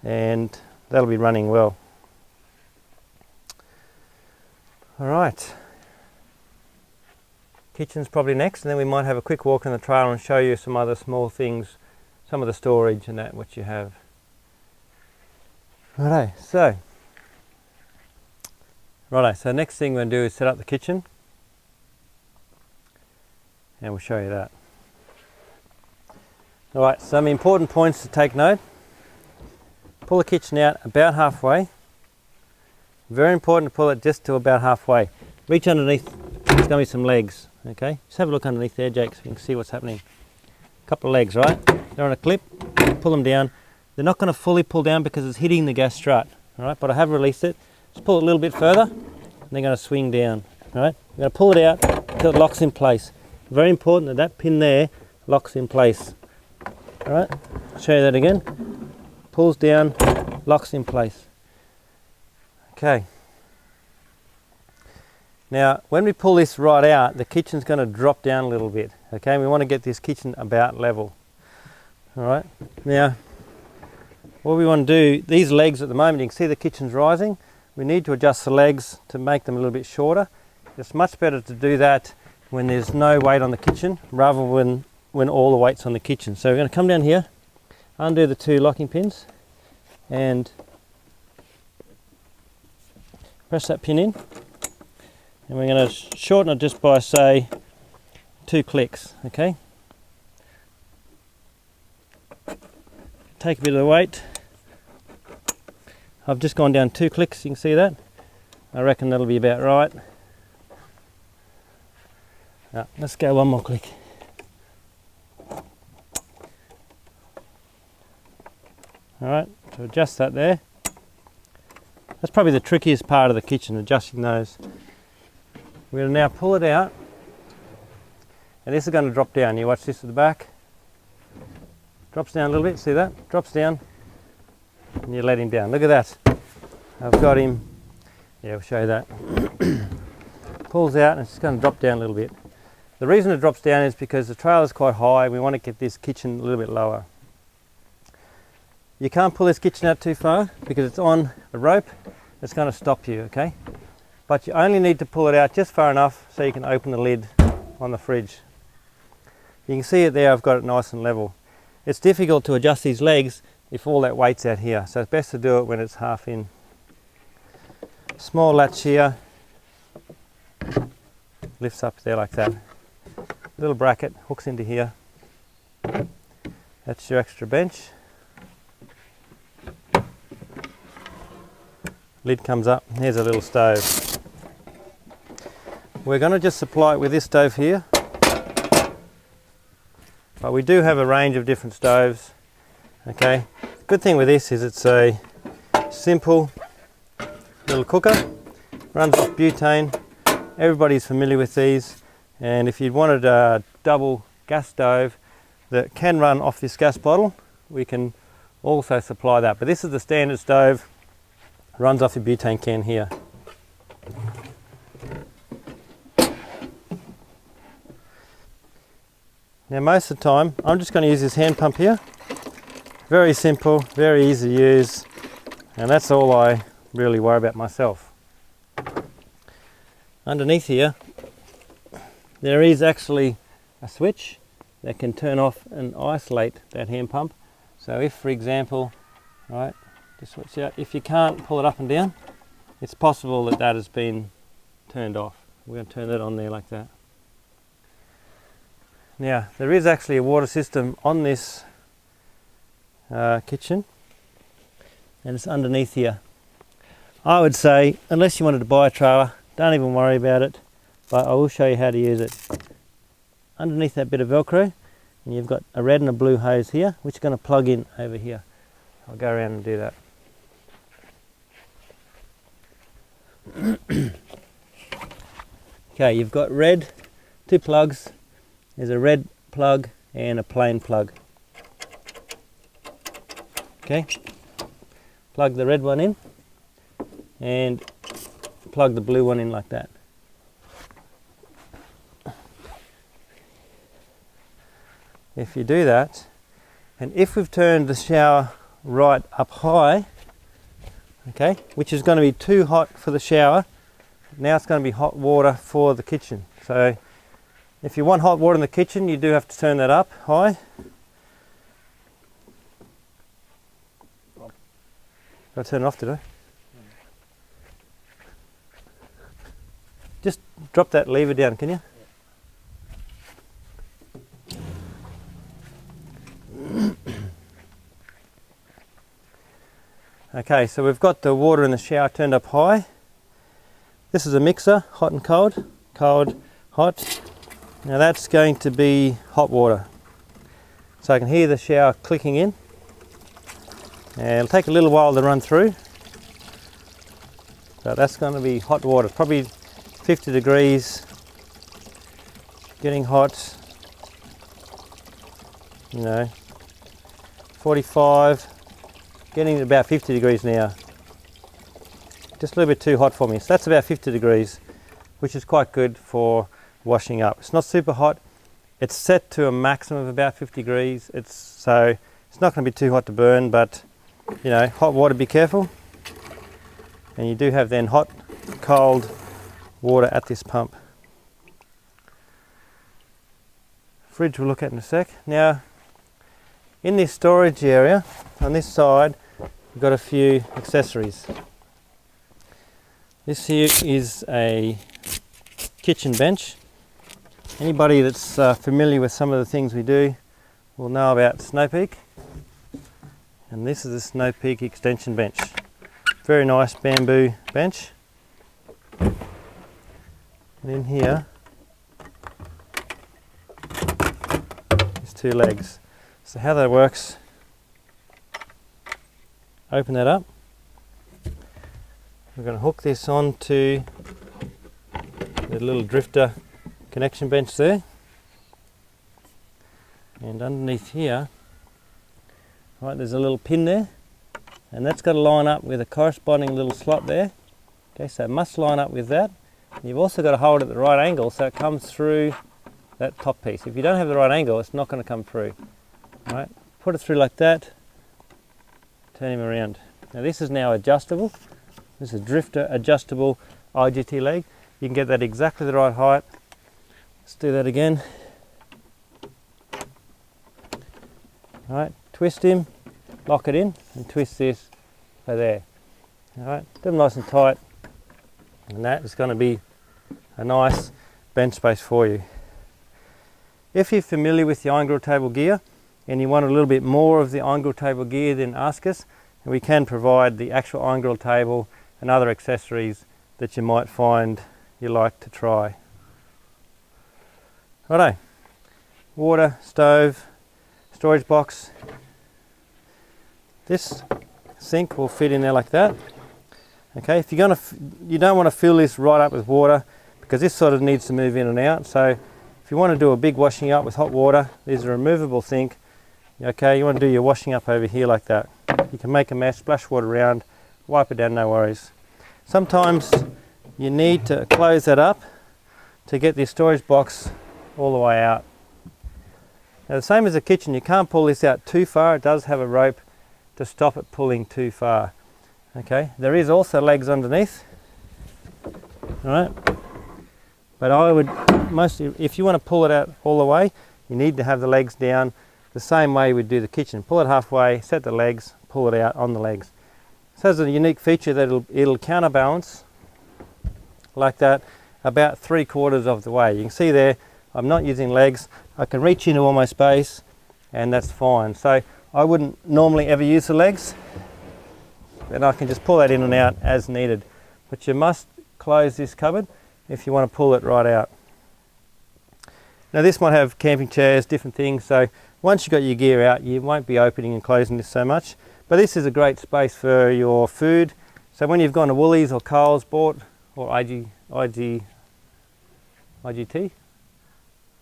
and that'll be running well. Alright, kitchen's probably next, and then we might have a quick walk in the trailer and show you some other small things, some of the storage and that which you have. Righto, so next thing we're going to do is set up the kitchen, and we'll show you that. Alright, some important points to take note. Pull the kitchen out about halfway. Very important to pull it just to about halfway. Reach underneath, there's going to be some legs, okay? Just have a look underneath there, Jake, so you can see what's happening. A couple of legs, right? They're on a clip, pull them down. They're not going to fully pull down because it's hitting the gas strut, alright? But I have released it. Just pull it a little bit further, and they're going to swing down, alright? You're going to pull it out until it locks in place. Very important that that pin there locks in place. Alright, I'll show you that again. Pulls down, locks in place. Okay. Now, when we pull this right out, the kitchen's going to drop down a little bit. Okay, we want to get this kitchen about level. Alright, now, what we want to do, these legs at the moment, you can see the kitchen's rising. We need to adjust the legs to make them a little bit shorter. It's much better to do that when there's no weight on the kitchen rather than when all the weight's on the kitchen. So we're going to come down here, undo the two locking pins and press that pin in, and we're going to shorten it just by, say, 2 clicks. Okay, take a bit of the weight. I've just gone down 2 clicks, you can see that. I reckon that'll be about right. Let's go 1 more click. Alright, to adjust that there. That's probably the trickiest part of the kitchen, adjusting those. We're going to now pull it out, and this is going to drop down. You watch this at the back. Drops down a little bit, see that? Drops down, and you let him down. Look at that. I've got him. Yeah, we'll show you that. Pulls out, and it's just going to drop down a little bit. The reason it drops down is because the trailer is quite high. We want to get this kitchen a little bit lower. You can't pull this kitchen out too far because it's on a rope. It's going to stop you, okay? But you only need to pull it out just far enough so you can open the lid on the fridge. You can see it there, I've got it nice and level. It's difficult to adjust these legs if all that weight's out here, so it's best to do it when it's half in. Small latch here, lifts up there like that. Little bracket hooks into here. That's your extra bench. Lid comes up, here's a little stove. We're going to just supply it with this stove here, but we do have a range of different stoves. Okay, good thing with this is it's a simple little cooker, runs off butane. Everybody's familiar with these, and if you wanted a double gas stove that can run off this gas bottle, we can also supply that. But this is the standard stove, runs off the butane can here. Now most of the time I'm just going to use this hand pump here. Very simple, very easy to use, and that's all I really worry about myself. Underneath here there is actually a switch that can turn off and isolate that hand pump. So if, for example, right, just switch out, if you can't pull it up and down, it's possible that that has been turned off. We're going to turn that on there like that. Now there is actually a water system on this kitchen, and it's underneath here. I would say, unless you wanted to buy a trailer, don't even worry about it, but I will show you how to use it. Underneath that bit of Velcro, and you've got a red and a blue hose here, which is going to plug in over here. I'll go around and do that. Okay, you've got red, 2 plugs. There's a red plug and a plain plug. Okay, plug the red one in and plug the blue one in like that. if you do that, and if we've turned the shower right up high, okay, which is going to be too hot for the shower, now it's going to be hot water for the kitchen. So if you want hot water in the kitchen, you do have to turn that up high. Did I turn it off, did I? Just drop that lever down, can you? Okay, so we've got the water in the shower turned up high. This is a mixer, hot and cold, cold, hot. Now that's going to be hot water. So I can hear the shower clicking in. And it'll take a little while to run through. But that's going to be hot water, probably 50 degrees, getting hot, you know, 45, getting to about 50 degrees now. Just a little bit too hot for me. So that's about 50 degrees, which is quite good for washing up. It's not super hot. It's set to a maximum of about 50 degrees. So it's not going to be too hot to burn, but you know, hot water, be careful. And you do have then hot, cold water at this pump. Fridge we'll look at in a sec. Now, in this storage area, on this side, we've got a few accessories. This here is a kitchen bench. Anybody that's familiar with some of the things we do will know about Snow Peak. And this is a Snow Peak extension bench. Very nice bamboo bench. And in here, there's two legs. So how that works, open that up. We're going to hook this onto the little Drifta connection bench there. And underneath here, right, there's a little pin there, and that's got to line up with a corresponding little slot there. Okay, so it must line up with that. You've also got to hold it at the right angle so it comes through that top piece. If you don't have the right angle, it's not going to come through. All right, put it through like that, turn him around. Now this is now adjustable. This is Drifta adjustable IGT leg. You can get that exactly the right height. Let's do that again. All right, twist him, lock it in, and twist this for there. All right, do them nice and tight, and that is going to be a nice bench space for you. If you're familiar with the iron grill table gear and you want a little bit more of the iron grill table gear, then ask us, and we can provide the actual iron grill table and other accessories that you might find you like to try. Righto, water, stove, storage box. This sink will fit in there like that. Okay, if you're you don't want to fill this right up with water because this sort of needs to move in and out. So if you want to do a big washing up with hot water, there's a removable sink. Okay, you want to do your washing up over here like that. You can make a mess, splash water around, wipe it down, no worries. Sometimes you need to close that up to get this storage box all the way out. Now the same as the kitchen, you can't pull this out too far. It does have a rope to stop it pulling too far. Okay, there is also legs underneath. Alright, but I would mostly, if you want to pull it out all the way, you need to have the legs down the same way we'd do the kitchen. Pull it halfway, set the legs, pull it out on the legs. So there's a unique feature that it'll counterbalance like that about 3/4 of the way. You can see there, I'm not using legs. I can reach into all my space and that's fine. So I wouldn't normally ever use the legs, and I can just pull that in and out as needed. But you must close this cupboard if you want to pull it right out. Now this might have camping chairs, different things, so once you've got your gear out, you won't be opening and closing this so much. But this is a great space for your food. So when you've gone to Woolies or Coles, bought, or IGT?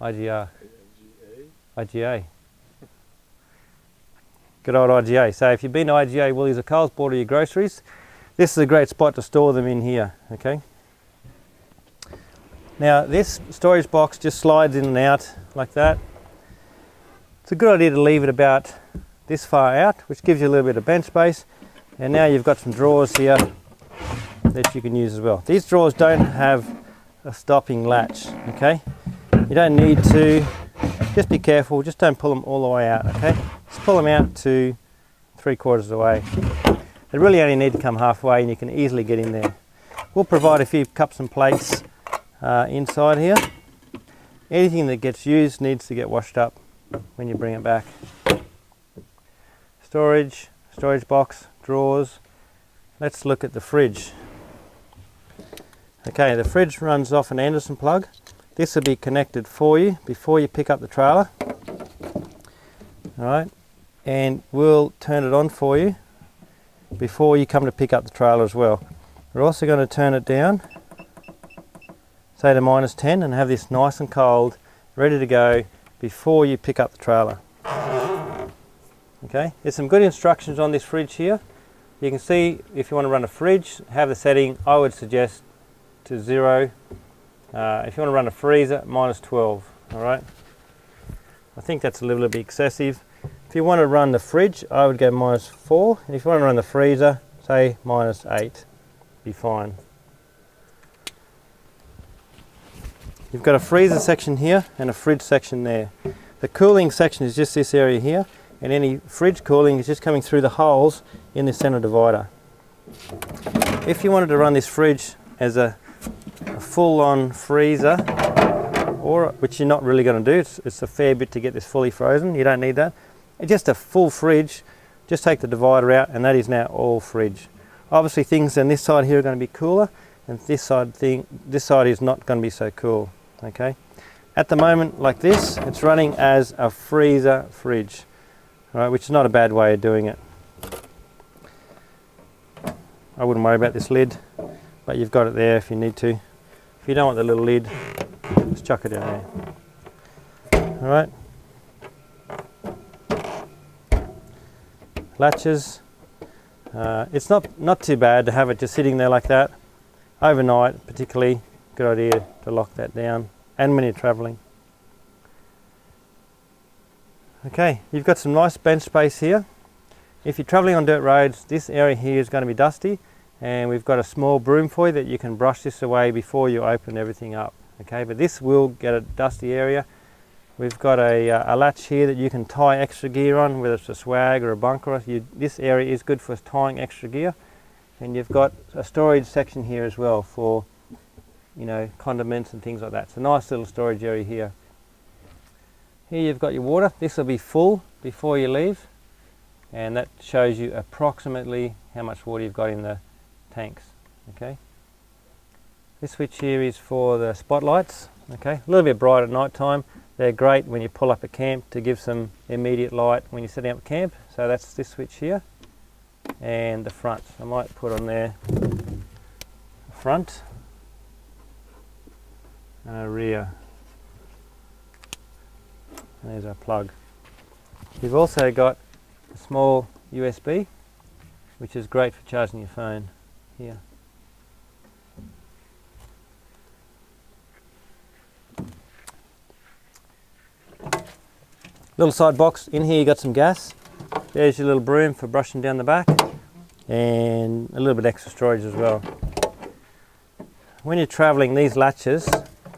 IGR? IGA. Good old IGA. So if you've been to IGA, Woolies or Coles, bought all your groceries, this is a great spot to store them in here, okay? Now this storage box just slides in and out like that. It's a good idea to leave it about this far out, which gives you a little bit of bench space. And now you've got some drawers here that you can use as well. These drawers don't have a stopping latch, okay? You don't need to, just be careful, just don't pull them all the way out, okay? Just pull them out to 3/4 of the way. They really only need to come halfway and you can easily get in there. We'll provide a few cups and plates inside here. Anything that gets used needs to get washed up when you bring it back. Storage box, drawers. Let's look at the fridge. Okay, the fridge runs off an Anderson plug. This will be connected for you before you pick up the trailer. Alright, and we'll turn it on for you before you come to pick up the trailer as well. We're also going to turn it down, say to -10, and have this nice and cold, ready to go before you pick up the trailer. Okay, there's some good instructions on this fridge here. You can see if you want to run a fridge, have the setting, I would suggest to 0. If you want to run a freezer, -12. Alright, I think that's a little bit excessive. If you want to run the fridge, I would go -4, and if you want to run the freezer, say -8, be fine. You've got a freezer section here and a fridge section there. The cooling section is just this area here, and any fridge cooling is just coming through the holes in the center divider. If you wanted to run this fridge as a full-on freezer, or which you're not really going to do, it's a fair bit to get this fully frozen, you don't need that. It's just a full fridge, just take the divider out and that is now all fridge. Obviously things on this side here are going to be cooler, and this side is not going to be so cool. Okay, at the moment like this, it's running as a freezer fridge, right, which is not a bad way of doing it. I wouldn't worry about this lid, but you've got it there if you need to. If you don't want the little lid, just chuck it in there. Alright. Latches. It's not too bad to have it just sitting there like that. Overnight, particularly, good idea to lock that down, and when you're travelling. Okay, you've got some nice bench space here. If you're travelling on dirt roads, this area here is going to be dusty, and we've got a small broom for you that you can brush this away before you open everything up. Okay, but this will get a dusty area. We've got a latch here that you can tie extra gear on, whether it's a swag or a bunker. This area is good for tying extra gear. And you've got a storage section here as well for, you know, condiments and things like that. It's a nice little storage area here. Here you've got your water. This will be full before you leave, and that shows you approximately how much water you've got in the tanks. Okay. This switch here is for the spotlights. Okay, a little bit bright at night time. They're great when you pull up a camp to give some immediate light when you're setting up camp. So that's this switch here, and the front. I might put on there front and a rear. And there's our plug. You've also got a small USB, which is great for charging your phone here. Little side box. In here you got some gas. There's your little broom for brushing down the back, and a little bit extra storage as well. When you're travelling, these latches,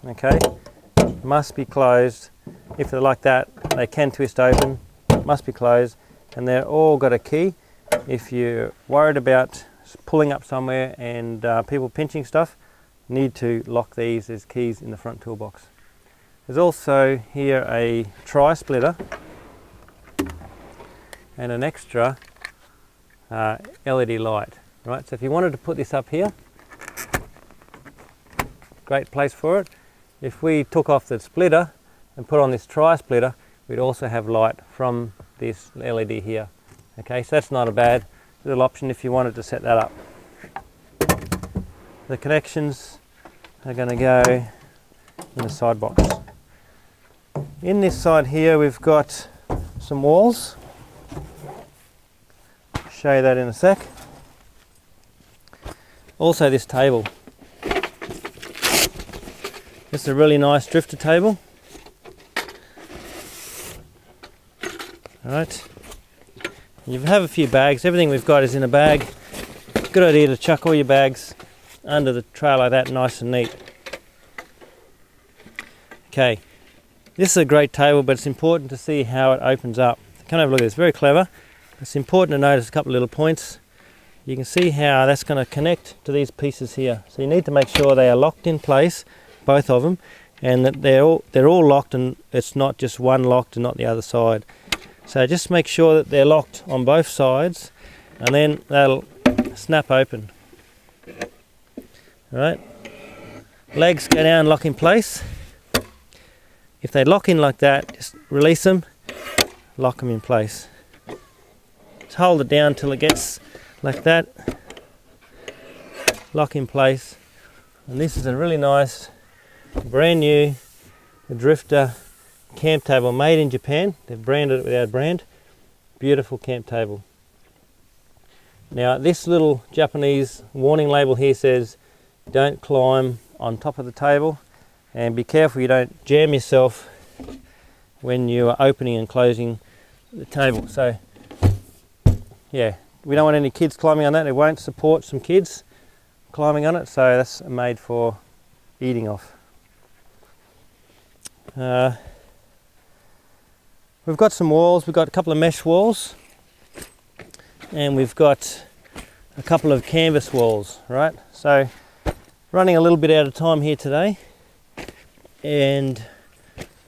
okay, must be closed. If they're like that, they can twist open, must be closed, and they're all got a key. If you're worried about pulling up somewhere and people pinching stuff, need to lock these. There's keys in the front toolbox. There's also here a tri-splitter and an extra LED light. Right, so if you wanted to put this up here, great place for it. If we took off the splitter and put on this tri-splitter, we'd also have light from this LED here. Okay, so that's not a bad little option if you wanted to set that up. The connections are going to go in the side box. In this side here we've got some walls. Show you that in a sec. Also this table. This is a really nice Drifta table. Alright, you have a few bags. Everything we've got is in a bag. Good idea to chuck all your bags under the trailer like that, nice and neat. Okay, this is a great table, but it's important to see how it opens up. Come have a look at this, very clever. It's important to notice a couple of little points. You can see how that's going to connect to these pieces here. So you need to make sure they are locked in place, both of them, and that they're all locked, and it's not just one locked and not the other side. So just make sure that they're locked on both sides, and then they'll snap open. Alright, legs go down, lock in place. If they lock in like that, just release them, lock them in place. Just hold it down till it gets like that, lock in place. And this is a really nice, brand new Drifta camp table made in Japan. They've branded it with our brand. Beautiful camp table. Now this little Japanese warning label here says don't climb on top of the table, and be careful you don't jam yourself when you are opening and closing the table. So yeah, we don't want any kids climbing on that. It won't support some kids climbing on it, so that's made for eating off. We've got some walls. We've got a couple of mesh walls, and we've got a couple of canvas walls, right? So running a little bit out of time here today, and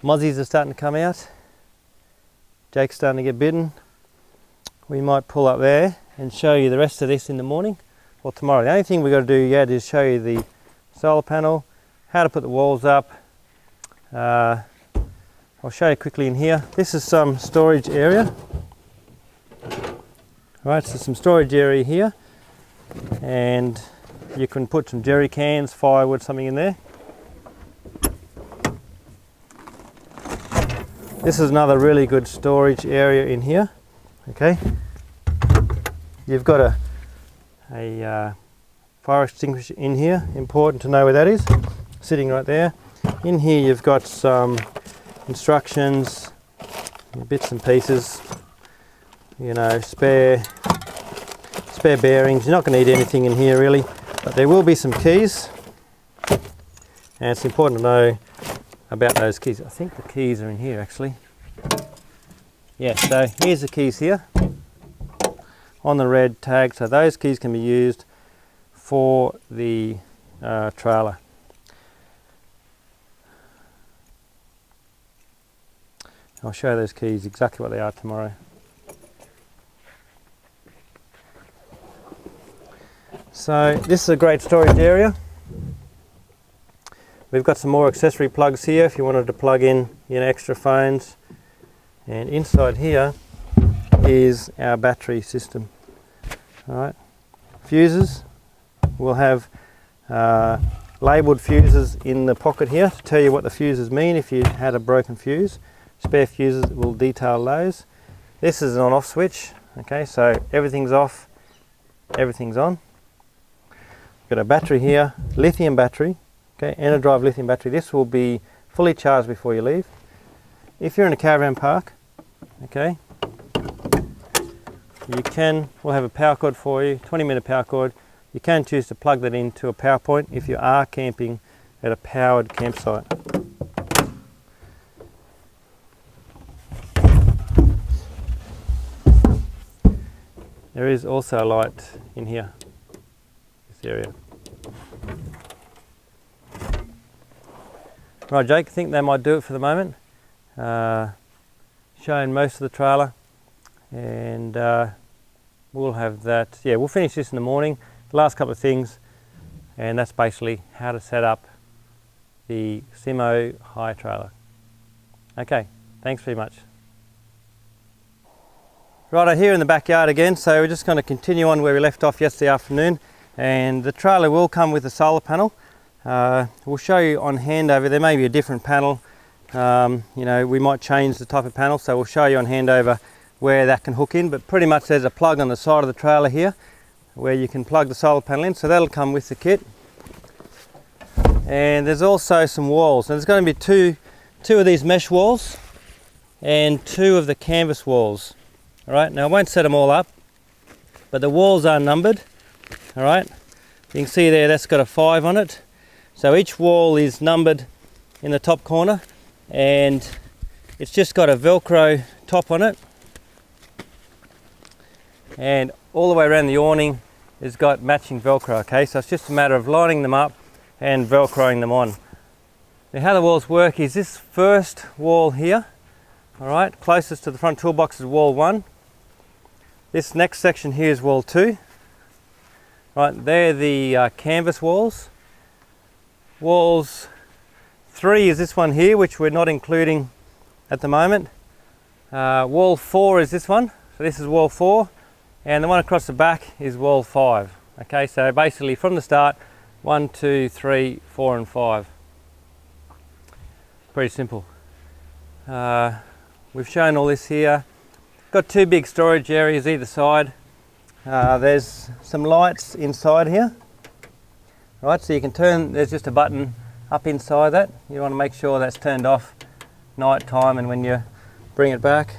mozzies are starting to come out. Jake's starting to get bitten. We might pull up there and show you the rest of this in the morning or tomorrow. The only thing we've got to do yet is show you the solar panel, how to put the walls up. I'll show you quickly in here. This is some storage area. Right, so some storage area here, and you can put some jerry cans, firewood, something in there. This is another really good storage area in here. Okay, you've got a fire extinguisher in here, important to know where that is, sitting right there. In here you've got some instructions, bits and pieces, you know, spare bearings. You're not going to need anything in here really, but there will be some keys, and it's important to know about those keys. I think the keys are in here actually. Yeah, so here's the keys here on the red tag. So those keys can be used for the trailer. I'll show those keys exactly what they are tomorrow. So this is a great storage area. We've got some more accessory plugs here if you wanted to plug in your extra phones. And inside here is our battery system. Alright, fuses. We'll have labelled fuses in the pocket here to tell you what the fuses mean if you had a broken fuse. Spare fuses, we'll detail those. This is an on-off switch. Okay, so everything's off, everything's on. We've got a battery here, lithium battery. Okay, Enerdrive lithium battery. This will be fully charged before you leave. If you're in a caravan park, okay, we'll have a power cord for you, 20-meter power cord. You can choose to plug that into a power point if you are camping at a powered campsite. There is also a light in here, this area. Right, Jake, I think they might do it for the moment. Showing most of the trailer, and we'll have that. Yeah, we'll finish this in the morning. The last couple of things, and that's basically how to set up the Simo high trailer. Okay, thanks very much. Right, I'm here in the backyard again, so we're just going to continue on where we left off yesterday afternoon, and the trailer will come with a solar panel. We'll show you on handover. There may be a different panel. You know, we might change the type of panel, so we'll show you on handover where that can hook in, but pretty much there's a plug on the side of the trailer here where you can plug the solar panel in, so that'll come with the kit. And there's also some walls. Now there's going to be two of these mesh walls. and 2 of the canvas walls. Alright, now I won't set them all up, but the walls are numbered. Alright, you can see there that's got a 5 on it. So each wall is numbered in the top corner, and it's just got a Velcro top on it. And all the way around the awning has got matching Velcro, okay? So it's just a matter of lining them up and Velcroing them on. Now how the walls work is this first wall here, alright, closest to the front toolbox is wall 1. This next section here is wall 2. Right, they're the canvas walls. Walls 3 is this one here, which we're not including at the moment. Wall 4 is this one, so this is wall 4, and the one across the back is wall 5. Okay, so basically from the start, 1, 2, 3, 4 and 5. Pretty simple. We've shown all this here. Got 2 big storage areas either side. There's some lights inside here. Right, so you can turn, there's just a button up inside that. You want to make sure that's turned off night time and when you bring it back.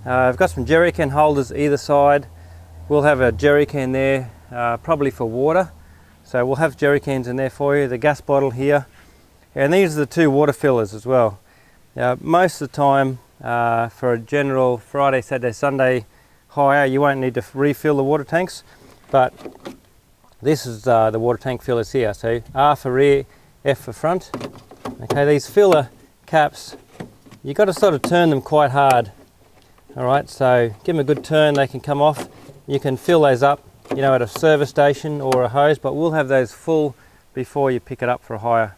I've got some jerry can holders either side. We'll have a jerry can there, probably for water. So we'll have jerry cans in there for you, the gas bottle here. And these are the 2 water fillers as well. Most of the time, for a general Friday, Saturday, Sunday hire, you won't need to refill the water tanks, but this is the water tank fillers here. So R for rear, F for front. Okay, these filler caps, you've got to sort of turn them quite hard. Alright, so give them a good turn, they can come off. You can fill those up, you know, at a service station or a hose, but we'll have those full before you pick it up for a hire.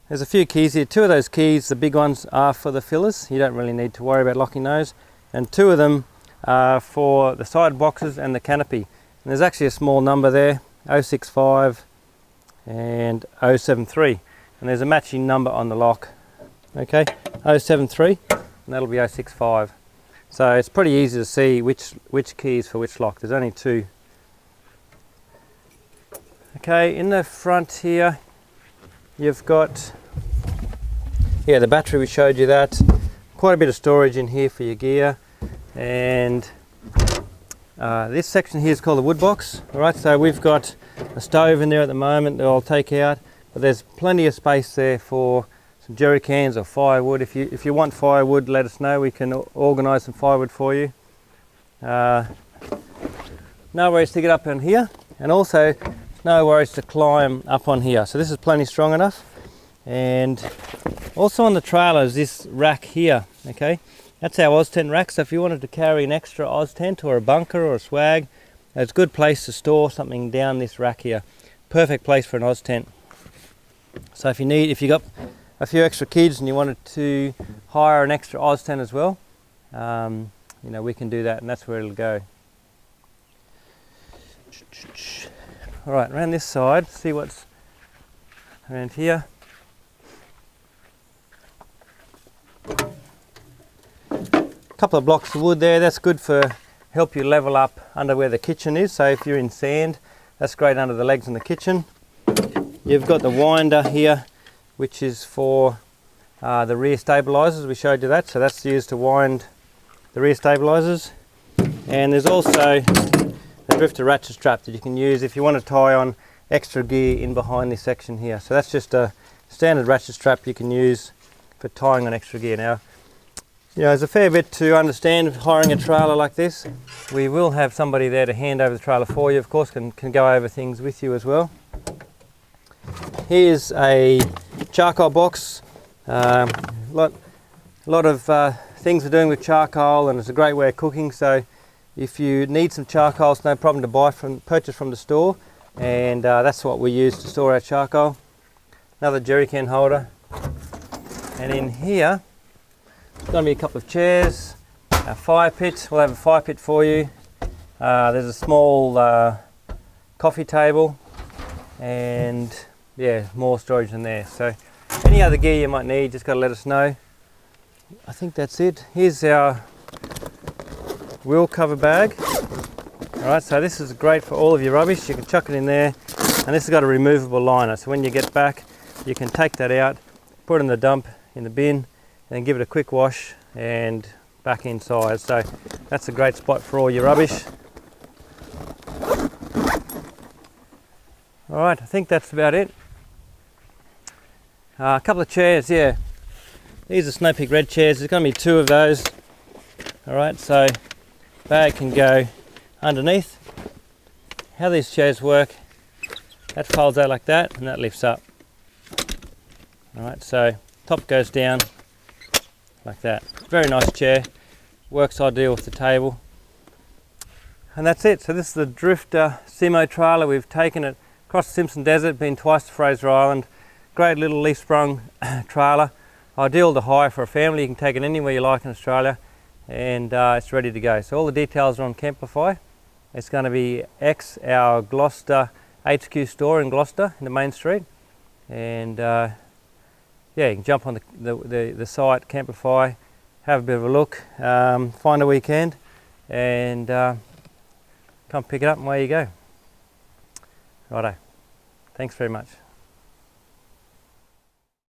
There's a few keys here. 2 of those keys, the big ones, are for the fillers. You don't really need to worry about locking those. And 2 of them are for the side boxes and the canopy. And there's actually a small number there, 065 and 073. And there's a matching number on the lock. Okay, 073, and that'll be 065. So it's pretty easy to see which key is for which lock. There's only 2. Okay, in the front here, you've got, the battery, we showed you that. Quite a bit of storage in here for your gear. And this section here is called the wood box. Alright, so we've got a stove in there at the moment that I'll take out, but there's plenty of space there for some jerry cans or firewood. If you want firewood, let us know, we can organise some firewood for you. No worries to get up on here, and also no worries to climb up on here. So this is plenty strong enough. And also on the trailer is this rack here, okay? That's our Oz tent rack, so if you wanted to carry an extra Oz tent or a bunker or a swag, it's a good place to store something down this rack here. Perfect place for an Oz tent. So if you got a few extra kids and you wanted to hire an extra Oz tent as well, you know, we can do that, and that's where it'll go. Alright, around this side, see what's around here. Couple of blocks of wood there, that's good for help you level up under where the kitchen is. So if you're in sand, that's great under the legs in the kitchen. You've got the winder here, which is for the rear stabilizers. We showed you that, so that's used to wind the rear stabilizers. And there's also a Drifta ratchet strap that you can use if you want to tie on extra gear in behind this section here. So that's just a standard ratchet strap you can use for tying on extra gear. Now, you know, there's a fair bit to understand hiring a trailer like this. We will have somebody there to hand over the trailer for you, of course, can go over things with you as well. Here's a charcoal box. Lot of things we're doing with charcoal, and it's a great way of cooking. So if you need some charcoal, it's no problem to purchase from the store, and that's what we use to store our charcoal. Another jerry can holder, and in here there's going to be a couple of chairs, a fire pit. We'll have a fire pit for you. There's a small coffee table, and yeah, more storage in there. So any other gear you might need, just got to let us know. I think that's it. Here's our wheel cover bag. Alright, so this is great for all of your rubbish. You can chuck it in there, and this has got a removable liner, so when you get back you can take that out, put it in the dump, in the bin, then give it a quick wash and back inside. So that's a great spot for all your rubbish. Alright, I think that's about it. A couple of chairs, yeah. These are Snow Peak Red chairs. There's going to be 2 of those. Alright, so bag can go underneath. How these chairs work, that folds out like that and that lifts up. Alright, so top goes down like that. Very nice chair. Works ideal with the table. And that's it. So this is the Drifta Simo trailer. We've taken it across the Simpson Desert, been twice to Fraser Island. Great little leaf sprung trailer. Ideal to hire for a family. You can take it anywhere you like in Australia, and it's ready to go. So all the details are on Campify. It's going to be our Gloucester HQ store in Gloucester in the main street. And yeah, you can jump on the site, Campify, have a bit of a look, find a weekend, and come pick it up and away you go. Righto. Thanks very much.